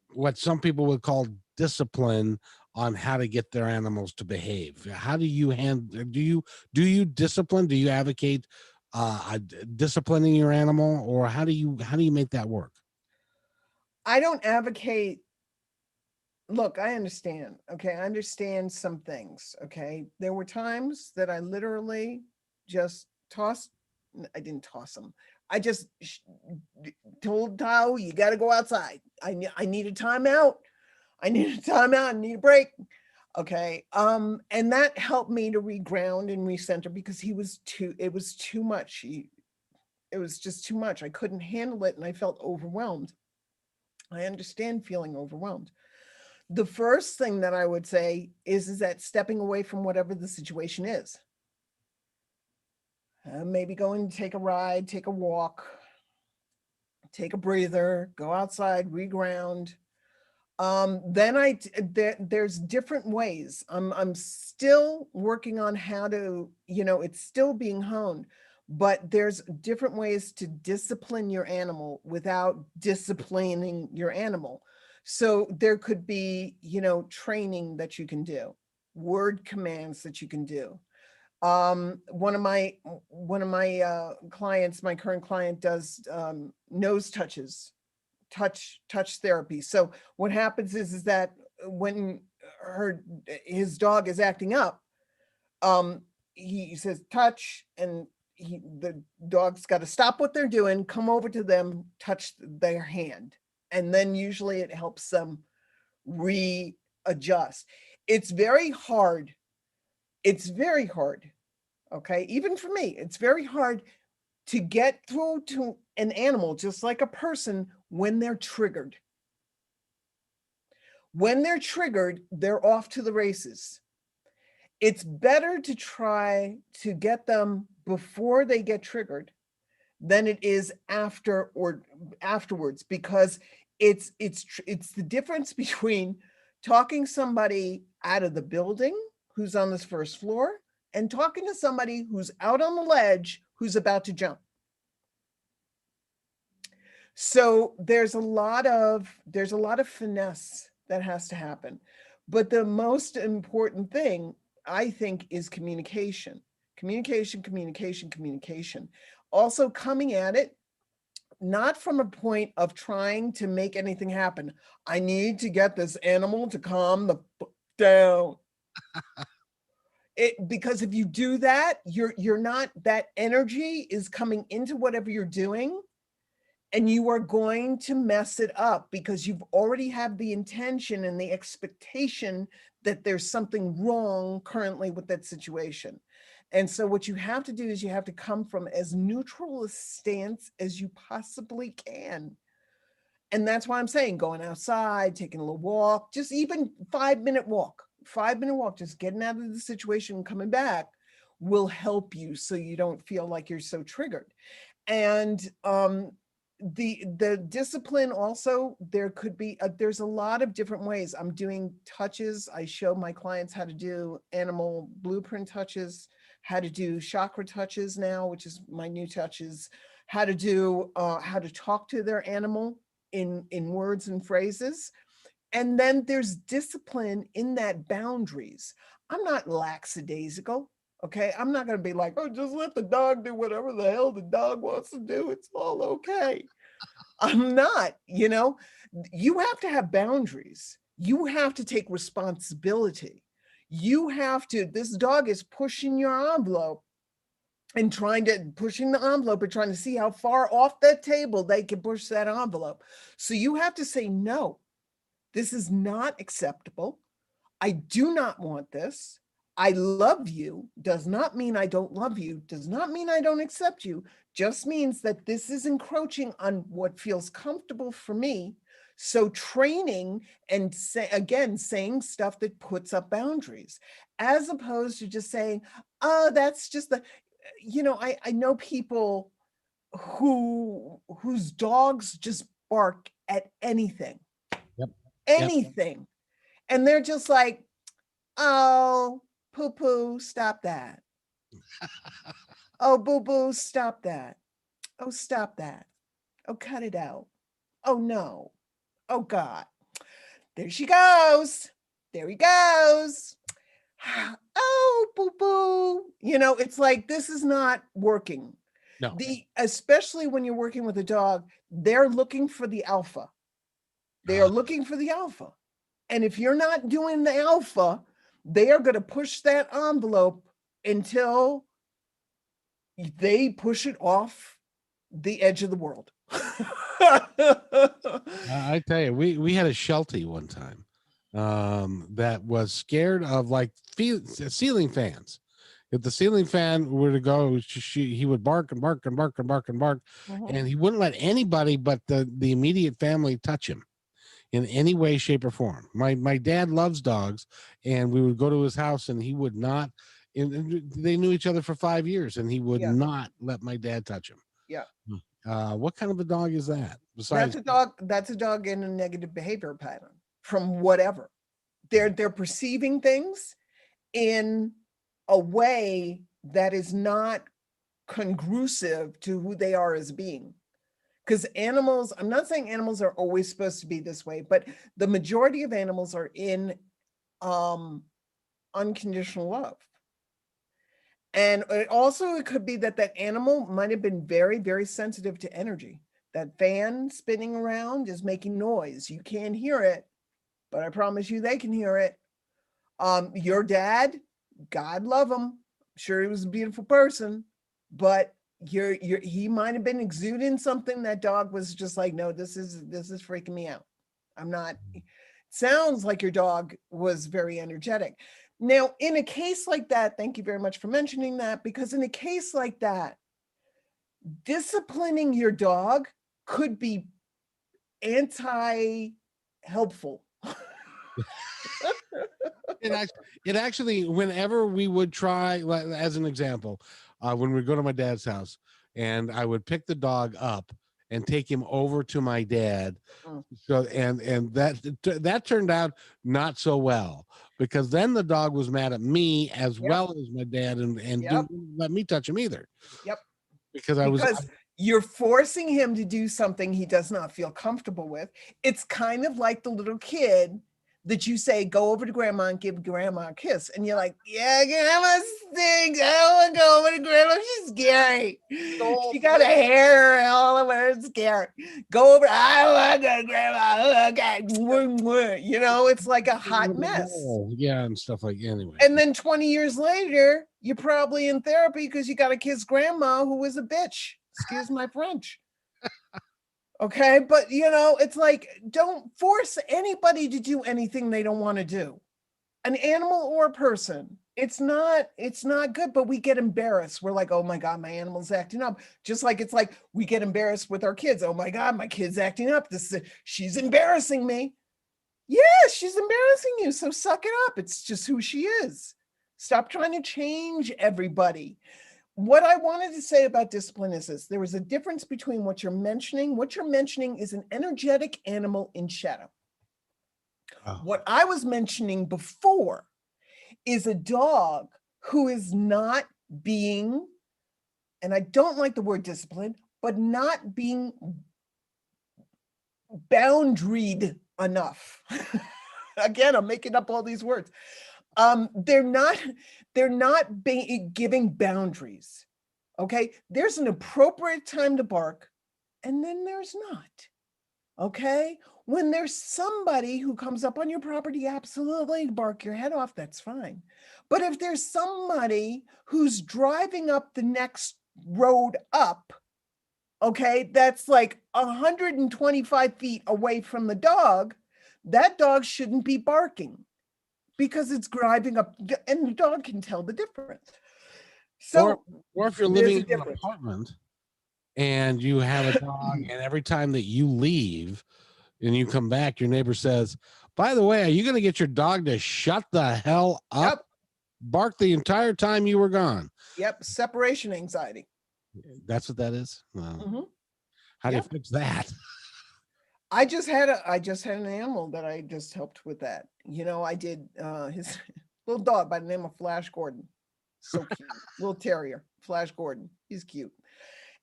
A: what some people would call discipline on how to get their animals to behave? How do you handle? Do you discipline? Do you advocate disciplining your animal, or how do you make that work?
B: I don't advocate. Look, I understand. Okay. I understand some things. Okay. There were times that I literally just tossed, I didn't toss them. I just told Tao, you got to go outside. I need a timeout. I need a timeout. I need a break. Okay. And that helped me to reground and recenter because it was too much. It was just too much. I couldn't handle it and I felt overwhelmed. I understand feeling overwhelmed. The first thing that I would say is that stepping away from whatever the situation is. Maybe going to take a ride, take a walk, take a breather, go outside, reground. Then there's different ways. I'm still working on how to, it's still being honed, but there's different ways to discipline your animal without disciplining your animal. So there could be, training that you can do, word commands that you can do. One of my clients, my current client, does nose touch therapy. So what happens is that when his dog is acting up, he says touch, and the dog's got to stop what they're doing, come over to them, touch their hand, and then usually it helps them readjust. It's very hard. It's very hard. Okay, even for me, it's very hard to get through to an animal, just like a person, when they're triggered. When they're triggered, they're off to the races. It's better to try to get them before they get triggered than it is after or afterwards, because it's the difference between talking somebody out of the building who's on this first floor and talking to somebody who's out on the ledge who's about to jump. So there's a lot of finesse that has to happen. But the most important thing, I think, is communication. Communication, communication, communication. Also coming at it not from a point of trying to make anything happen. I need to get this animal to calm the down. Because if you do that, you're not, that energy is coming into whatever you're doing, and you are going to mess it up because you've already had the intention and the expectation that there's something wrong currently with that situation. And so what you have to do is you have to come from as neutral a stance as you possibly can. And that's why I'm saying going outside, taking a little walk, just even 5-minute walk, 5-minute walk, just getting out of the situation and coming back will help you so you don't feel like you're so triggered. And the discipline also, there could be there's a lot of different ways. I'm doing touches. I show my clients how to do animal blueprint touches, how to do chakra touches now, which is my new touches, how to do how to talk to their animal in words and phrases. And then there's discipline in that boundaries. I'm not lackadaisical. Okay. I'm not going to be like, oh, just let the dog do whatever the hell the dog wants to do. It's all okay. I'm not, you have to have boundaries. You have to take responsibility. You have to, this dog is pushing your envelope and pushing the envelope and trying to see how far off that table they can push that envelope. So you have to say, no, this is not acceptable. I do not want this. I love you does not mean I don't love you, does not mean I don't accept you, just means that this is encroaching on what feels comfortable for me. So training and saying stuff that puts up boundaries, as opposed to just saying, oh, that's just I know people whose dogs just bark at anything,
A: Yep. Yep.
B: anything. And they're just like, oh, poo poo, stop that. Oh, boo boo, stop that. Oh, stop that. Oh, cut it out. Oh, no. Oh, God. There she goes. There he goes. Oh, boo boo. It's like, this is not working.
A: No.
B: Especially when you're working with a dog, they're looking for the alpha. They are looking for the alpha. And if you're not doing the alpha, they are going to push that envelope until they push it off the edge of the world.
A: I tell you, we had a Sheltie one time that was scared of like ceiling fans. If the ceiling fan were to go, he would bark and bark and bark and bark and bark, and he wouldn't let anybody but the immediate family touch him in any way, shape, or form. My dad loves dogs, and we would go to his house, and he would not. And they knew each other for 5 years, and he would
B: Yeah.
A: not let my dad touch him.
B: Yeah.
A: What kind of a dog is that?
B: That's
A: Besides,
B: a dog in a negative behavior pattern from whatever. They're perceiving things in a way that is not congruent to who they are as a being. Because animals, I'm not saying animals are always supposed to be this way, but the majority of animals are in unconditional love. And it could be that animal might have been very, very sensitive to energy. That fan spinning around is making noise. You can't hear it, but I promise you they can hear it. Your dad, God love him, sure he was a beautiful person, but he might have been exuding something. That dog was just like, no, this is freaking me out. I'm not. Sounds like your dog was very energetic. Now, in a case like that, thank you very much for mentioning that, because in a case like that, disciplining your dog could be anti-helpful.
A: it actually, whenever we would try, as an example, when we go to my dad's house, and I would pick the dog up and take him over to my dad. So and that turned out not so well, because then the dog was mad at me as well as my dad, and didn't let me touch him either.
B: Yep.
A: Because
B: you're forcing him to do something he does not feel comfortable with. It's kind of like the little kid that you say, go over to grandma and give grandma a kiss. And you're like, yeah, grandma stinks. I don't want to go over to grandma. She's scary. She got a hair all over. It's scary. Go over. I don't want to go to grandma. Okay. You know, it's like a hot mess.
A: Yeah, and stuff like anyway.
B: And then 20 years later, you're probably in therapy because you got to kiss grandma who was a bitch. Excuse my French. Okay, but you know, it's like, don't force anybody to do anything they don't want to do. An animal or a person. It's not good, but we get embarrassed. We're like, oh my God, my animal's acting up. Just like it's like we get embarrassed with our kids. Oh my God, my kid's acting up. She's embarrassing me. Yeah, she's embarrassing you. So suck it up. It's just who she is. Stop trying to change everybody. What I wanted to say about discipline is this: there is a difference between what you're mentioning. What you're mentioning is an energetic animal in shadow. Oh. What I was mentioning before is a dog who is not being, and I don't like the word discipline, but not being boundaried enough. Again, I'm making up all these words. They're not giving boundaries. Okay, there's an appropriate time to bark, and then there's not. Okay, when there's somebody who comes up on your property, absolutely bark your head off. That's fine. But if there's somebody who's driving up the next road up, okay, that's like 125 feet away from the dog, that dog shouldn't be barking because it's driving up, and the dog can tell the difference. So,
A: or if you're living in an apartment and you have a dog, and every time that you leave and you come back, your neighbor says, by the way, are you going to get your dog to shut the hell up? Yep. Bark the entire time you were gone.
B: Yep. Separation anxiety.
A: That's what that is. How do you fix that?
B: I just had an animal that I just helped with that. You know, I did his little dog by the name of Flash Gordon. So cute. Little terrier, Flash Gordon. He's cute.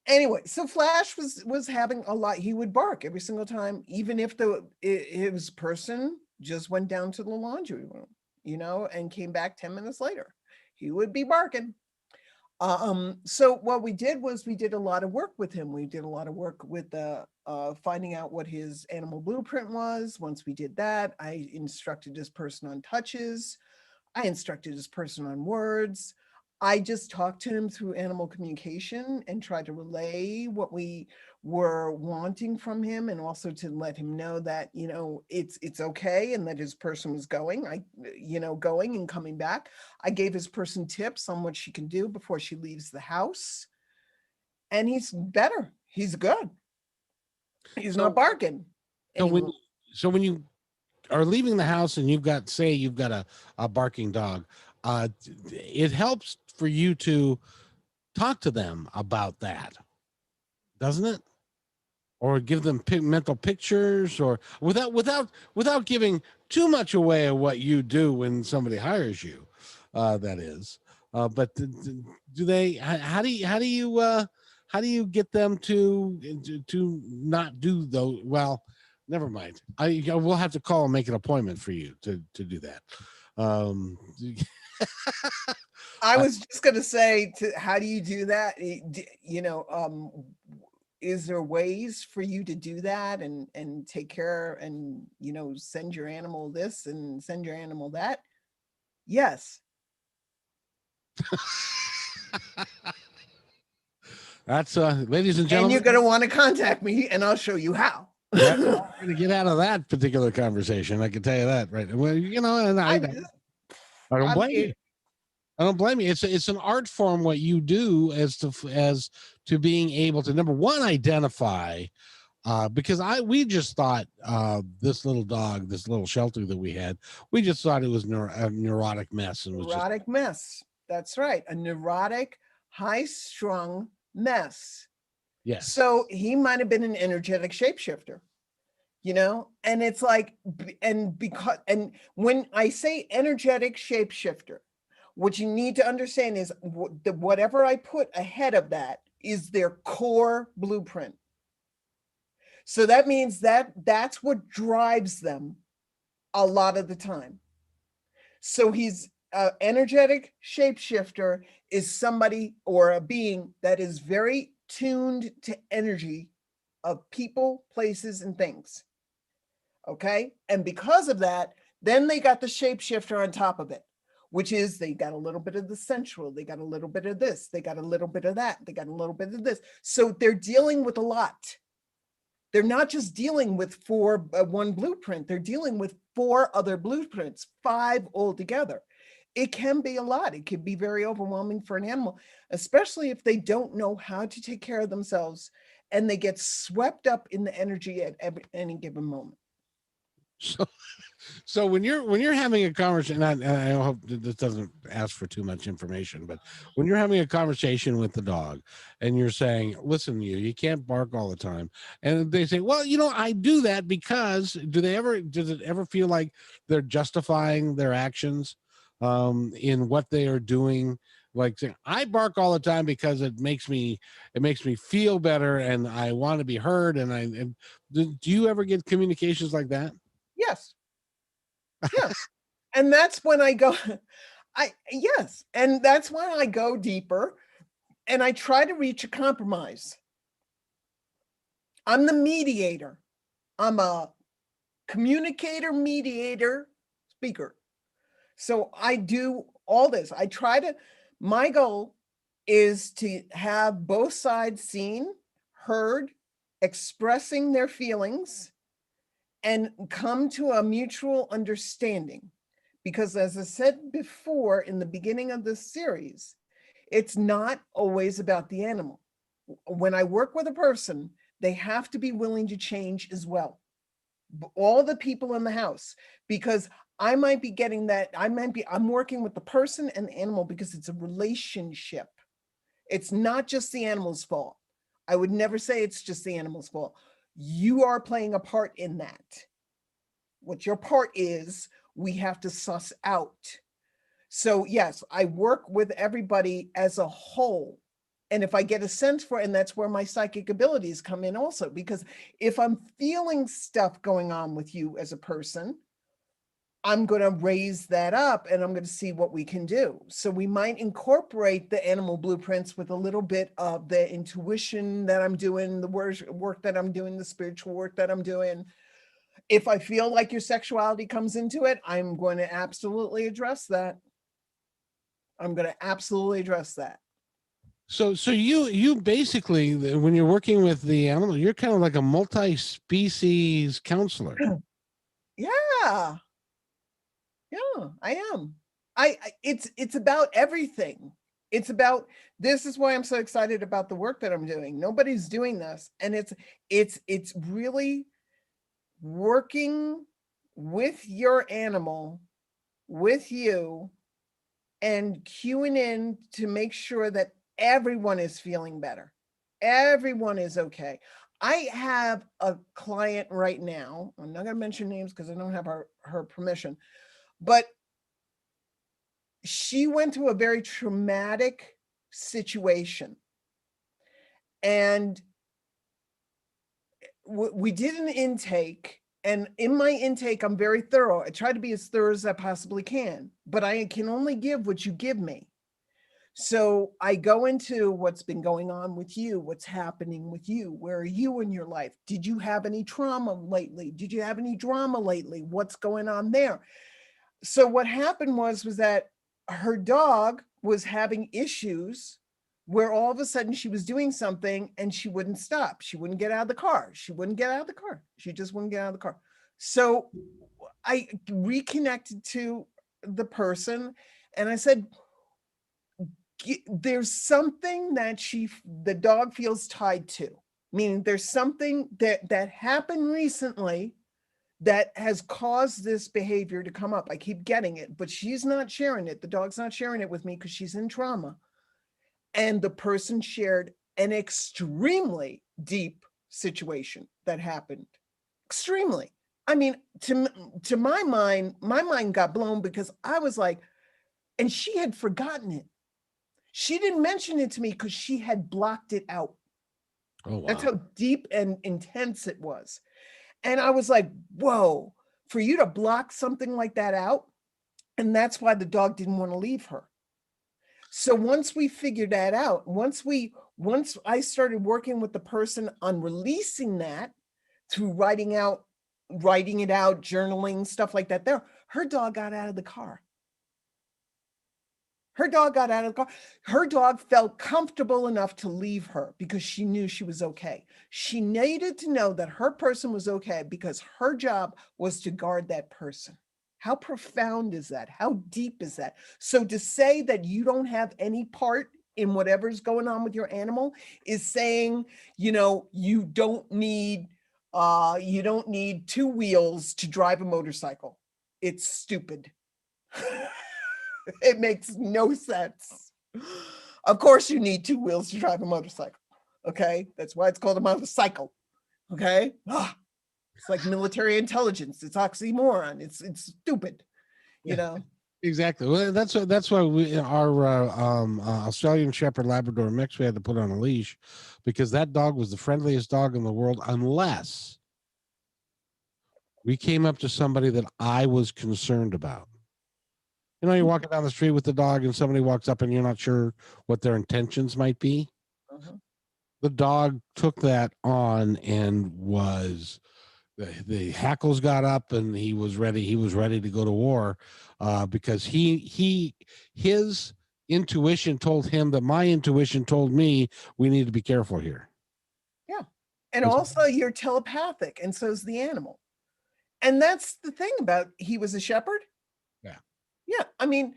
B: Anyway, so Flash was having a lot. He would bark every single time, even if his person just went down to the laundry room, you know, and came back 10 minutes later. He would be barking. So what we did was we did a lot of work with him. We did a lot of work with finding out what his animal blueprint was. Once we did that, I instructed this person on touches. I instructed this person on words. I just talked to him through animal communication and tried to relay what we were wanting from him, and also to let him know that, you know, it's okay, and that his person was going and coming back. I gave his person tips on what she can do before she leaves the house. And he's better. He's good. He's not barking.
A: So when you are leaving the house and you've got a barking dog, it helps for you to talk to them about that, doesn't it? Or give them mental pictures, or without giving too much away of what you do when somebody hires you, that is. But do they? How do you get them to not do those? Well, never mind. I will have to call and make an appointment for you to do that.
B: I was just going to say, how do you do that? You know, is there ways for you to do that and take care and, you know, send your animal this and send your animal that? Yes.
A: That's ladies and gentlemen.
B: And you're going to want to contact me, and I'll show you how.
A: That's how we're going to get out of that particular conversation. I can tell you that, right? Well, you know, and I don't blame you. I don't blame you. It's an art form what you do as to being able to, number one, identify, because we just thought this little dog, this little shelter that we had, we just thought it was a neurotic mess. And
B: neurotic mess. That's right. A neurotic, high-strung mess.
A: Yes.
B: So he might have been an energetic shapeshifter, you know, and it's like, and when I say energetic shapeshifter, what you need to understand is whatever I put ahead of that is their core blueprint. So that means that's what drives them a lot of the time. So he's an energetic shapeshifter is somebody or a being that is very tuned to energy of people, places, and things. Okay. And because of that, then they got the shapeshifter on top of it, which is they got a little bit of the sensual, they got a little bit of this, they got a little bit of that, they got a little bit of this. So they're dealing with a lot. They're not just dealing with one blueprint, they're dealing with 4 other blueprints, 5 altogether. It can be a lot. It can be very overwhelming for an animal, especially if they don't know how to take care of themselves and they get swept up in the energy at any given moment.
A: So, so when you're having a conversation, I hope this doesn't ask for too much information, but when you're having a conversation with the dog and you're saying, listen, you can't bark all the time, and they say, well, I do that because, does it ever feel like they're justifying their actions in what they are doing? Like saying, I bark all the time because it makes me feel better and I want to be heard. And do you ever get communications like that?
B: Yes. Yes. And that's when I go, yes. And that's when I go deeper and I try to reach a compromise. I'm the mediator. I'm a communicator, mediator, speaker. So I do all this. My goal is to have both sides seen, heard, expressing their feelings, and come to a mutual understanding. Because as I said before in the beginning of this series, it's not always about the animal. When I work with a person, they have to be willing to change as well. All the people in the house, because I might be getting that, I'm working with the person and the animal because it's a relationship. It's not just the animal's fault. I would never say it's just the animal's fault. You are playing a part in that. What your part is, we have to suss out. So yes, I work with everybody as a whole. And if I get a sense for it, and that's where my psychic abilities come in also, because if I'm feeling stuff going on with you as a person, I'm going to raise that up and I'm going to see what we can do. So we might incorporate the animal blueprints with a little bit of the intuition that I'm doing, the work that I'm doing, the spiritual work that I'm doing. If I feel like your sexuality comes into it, I'm going to absolutely address that. I'm going to absolutely address that.
A: So you basically, when you're working with the animal, you're kind of like a multi-species counselor.
B: Yeah. Yeah, I am. It's about everything. It's about, this is why I'm so excited about the work that I'm doing. Nobody's doing this. And it's really working with your animal, with you, and cueing in to make sure that everyone is feeling better. Everyone is okay. I have a client right now. I'm not going to mention names because I don't have her permission, but she went through a very traumatic situation. And we did an intake. And in my intake, I'm very thorough. I try to be as thorough as I possibly can, but I can only give what you give me. So I go into what's been going on with you, what's happening with you, where are you in your life? Did you have any trauma lately? Did you have any drama lately? What's going on there? So what happened was that her dog was having issues where all of a sudden she was doing something and she wouldn't stop. She wouldn't get out of the car. She wouldn't get out of the car. She just wouldn't get out of the car. So I reconnected to the person and I said, there's something that the dog feels tied to, meaning there's something that happened recently that has caused this behavior to come up. I keep getting it, but she's not sharing it. The dog's not sharing it with me because she's in trauma. And the person shared an extremely deep situation that happened. Extremely. I mean, to my mind got blown because I was like, and she had forgotten it. She didn't mention it to me because she had blocked it out.
A: Oh, wow.
B: That's how deep and intense it was. And I was like, whoa, for you to block something like that out. And that's why the dog didn't want to leave her. So once we figured that out, once I started working with the person on releasing that through writing it out, journaling, stuff like that, her dog got out of the car. Her dog got out of the car. Her dog felt comfortable enough to leave her because she knew she was okay. She needed to know that her person was okay because her job was to guard that person. How profound is that? How deep is that? So to say that you don't have any part in whatever's going on with your animal is saying, you don't need 2 wheels to drive a motorcycle. It's stupid. It makes no sense. Of course you need 2 wheels to drive a motorcycle. Okay? That's why it's called a motorcycle. Okay? It's like military intelligence. It's oxymoron. It's stupid.
A: Exactly. Well, that's why our Australian Shepherd Labrador mix, we had to put on a leash because that dog was the friendliest dog in the world, unless we came up to somebody that I was concerned about. You're walking down the street with the dog and somebody walks up and you're not sure what their intentions might be.
B: Uh-huh.
A: The dog took that on and was the hackles got up and he was ready to go to war, because his intuition told him that my intuition told me we need to be careful here.
B: Yeah. And also you're telepathic, and so is the animal. And that's the thing about, he was a shepherd.
A: Yeah.
B: Yeah. I mean,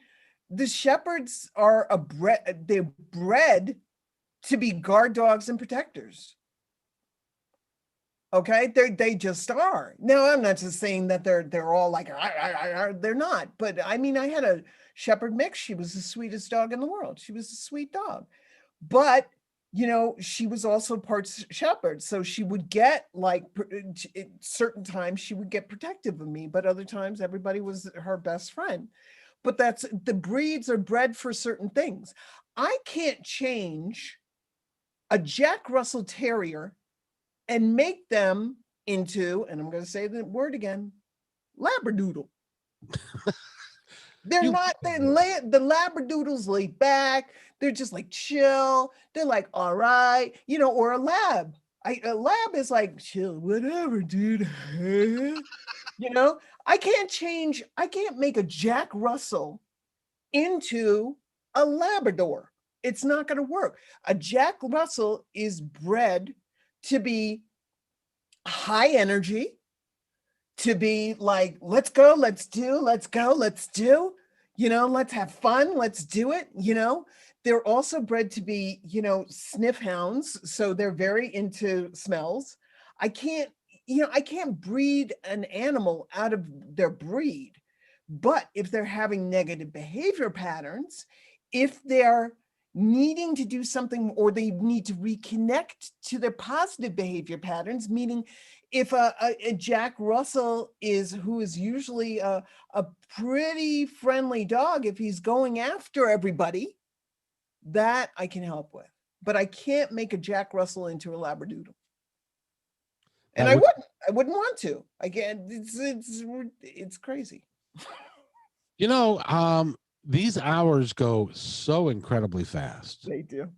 B: the shepherds are they're bred to be guard dogs and protectors. Okay, they just are. Now, I'm not just saying that they're all like, they're not. But I mean, I had a shepherd mix. She was the sweetest dog in the world. She was a sweet dog, but she was also parts shepherd. So she would get like certain times she would get protective of me, but other times everybody was her best friend. But that's, the breeds are bred for certain things. I can't change a Jack Russell Terrier and make them into, and I'm going to say the word again, Labradoodle. They're not, the Labradoodles lay back. They're just like chill. They're like, all right, or a lab. A lab is like, chill, whatever, dude. I can't make a Jack Russell into a Labrador. It's not going to work. A Jack Russell is bred to be high energy, to be like, let's go, let's do, let's go, let's do, let's have fun, let's do it. They're also bred to be, sniff hounds. So they're very into smells. I can't breed an animal out of their breed. But if they're having negative behavior patterns, if they're needing to do something, or they need to reconnect to their positive behavior patterns, meaning if a Jack Russell who is usually a pretty friendly dog, if he's going after everybody, that I can help with. But I can't make a Jack Russell into a Labradoodle. And I wouldn't want to. Again, it's crazy.
A: These hours go so incredibly fast.
B: They do.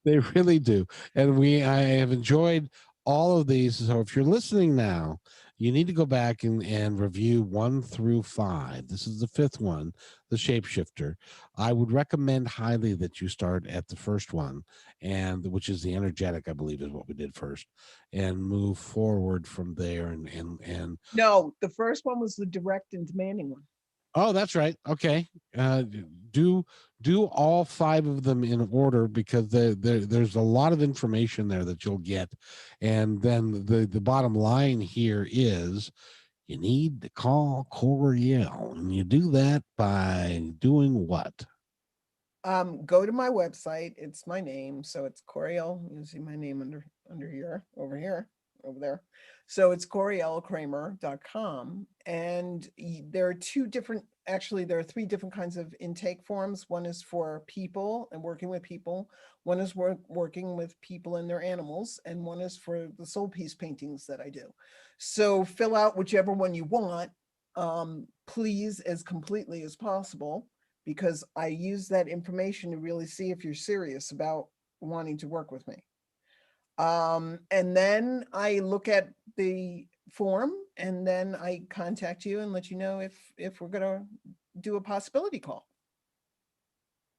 A: They really do. And I have enjoyed all of these. So if you're listening now, you need to go back and review 1 through 5. This is the 5th one, the shapeshifter. I would recommend highly that you start at the first one, and which is the energetic, I believe is what we did first, and move forward from there. And
B: no, the first one was the direct and demanding one.
A: Oh, that's right. Okay. Do all 5 of them in order, because there's a lot of information there that you'll get. And then the bottom line here is you need to call Coryelle, and you do that by doing what?
B: Go to my website. It's my name. So it's Coryelle. You see my name under here, over there. So it's CoryelleKramer.com. And there are 2 different actually, there are 3 different kinds of intake forms. One is for people and working with people. One is working with people and their animals. And one is for the soul piece paintings that I do. So fill out whichever one you want, please, as completely as possible, because I use that information to really see if you're serious about wanting to work with me. And then I look at the form, and then I contact you and let you know if we're gonna do a possibility call.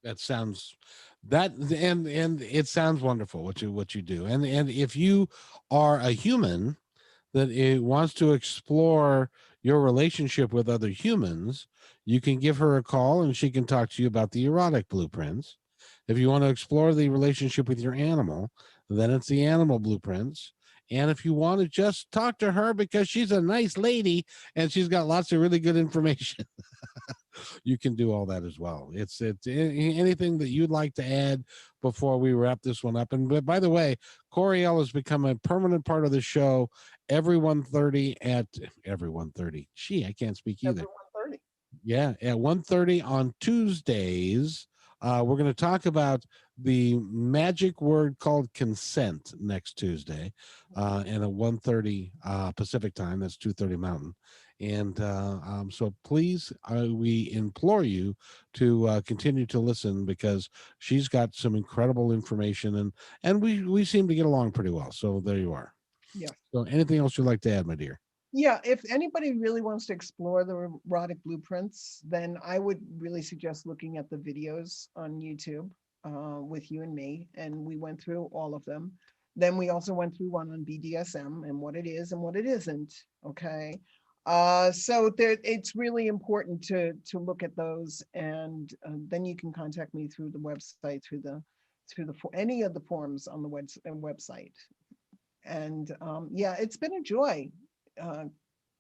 A: That sounds and it sounds wonderful what you do. And if you are a human that it wants to explore your relationship with other humans, you can give her a call and she can talk to you about the erotic blueprints. If you want to explore the relationship with your animal, then it's the animal blueprints. And if you want to just talk to her because she's a nice lady and she's got lots of really good information, you can do all that as well. It's anything that you'd like to add before we wrap this one up. And by the way, Coryelle has become a permanent part of the show every 1:30 at every 1:30. Gee, I can't speak either.
B: Every 1:30.
A: Yeah, at 1:30 on Tuesdays. We're going to talk about the magic word called consent next Tuesday, and at 1:30 Pacific time. That's 2:30 Mountain. And so please, we implore you to continue to listen because she's got some incredible information, and we seem to get along pretty well. So there you are.
B: Yeah.
A: So anything else you'd like to add, my dear?
B: Yeah, if anybody really wants to explore the erotic blueprints, then I would really suggest looking at the videos on YouTube with you and me. And we went through all of them. Then we also went through one on BDSM and what it is and what it isn't. Okay. So there, it's really important to look at those, and then you can contact me through the website, any of the forms on the website. And yeah, it's been a joy.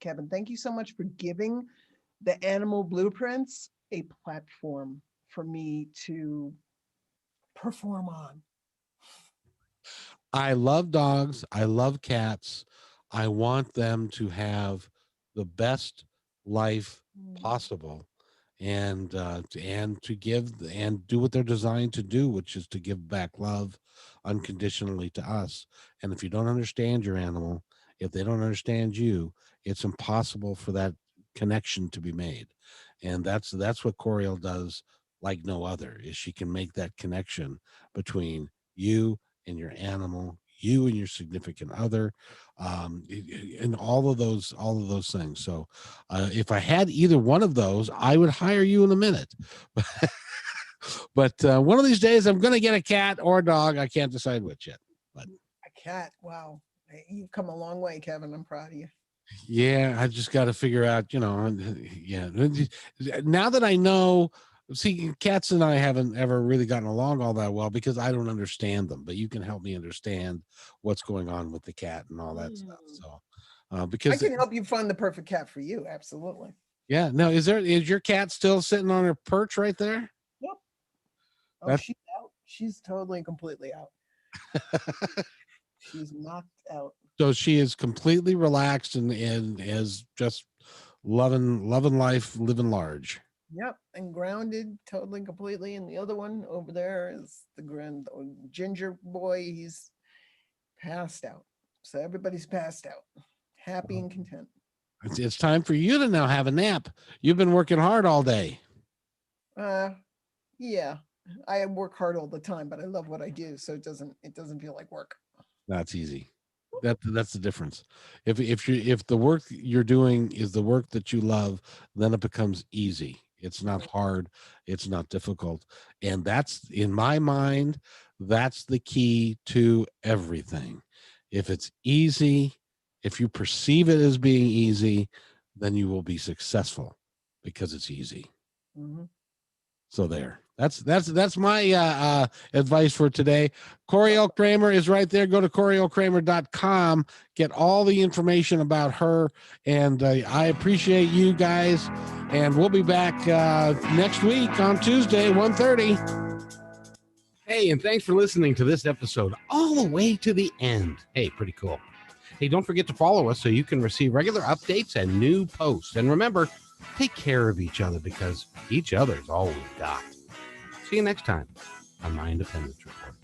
B: Kevin, thank you so much for giving the animal blueprints a platform for me to perform on.
A: I love dogs. I love cats. I want them to have the best life possible, and to give and do what they're designed to do, which is to give back love unconditionally to us. And if you don't understand your animal, if they don't understand you, it's impossible for that connection to be made. And that's what Coryelle does like no other, is she can make that connection between you and your animal, you and your significant other, and all of those things. So if I had either one of those, I would hire you in a minute. But one of these days I'm going to get a cat or a dog. I can't decide which yet. But
B: a cat, wow, you've come a long way, Kevin. I'm proud of you.
A: yeah, I just got to figure out, yeah. Now that I know, see, cats and I haven't ever really gotten along all that well because I don't understand them, but you can help me understand what's going on with the cat and all that stuff. So,
B: I
A: because
B: can help you find the perfect cat for you. Absolutely.
A: yeah, now is your cat still sitting on her perch right there?
B: Yep. Oh,
A: That's
B: she's out. She's totally, completely out. She's knocked out.
A: so she is completely relaxed and is just loving life, living large.
B: Yep, and grounded totally, completely. And the other one over there is the ginger boy. He's passed out. So everybody's passed out, happy and content.
A: It's time for you to now have a nap. You've been working hard all day.
B: Yeah, I work hard all the time, but I love what I do, so it doesn't feel like work.
A: That's easy. That's the difference. If the work you're doing is the work that you love, then it becomes easy. It's not hard. It's not difficult. And that's, in my mind, that's the key to everything. If it's easy, if you perceive it as being easy, then you will be successful because it's easy.
B: Mm-hmm.
A: So there. That's my advice for today. Coryelle Kramer is right there. Go to CoryelleKramer.com. Get all the information about her. And I appreciate you guys. And we'll be back next week on Tuesday, 1:30. Hey, and thanks for listening to this episode all the way to the end. Hey, pretty cool. Hey, don't forget to follow us so you can receive regular updates and new posts. And remember, take care of each other because each other's all we've got. See you next time on My Independence Report.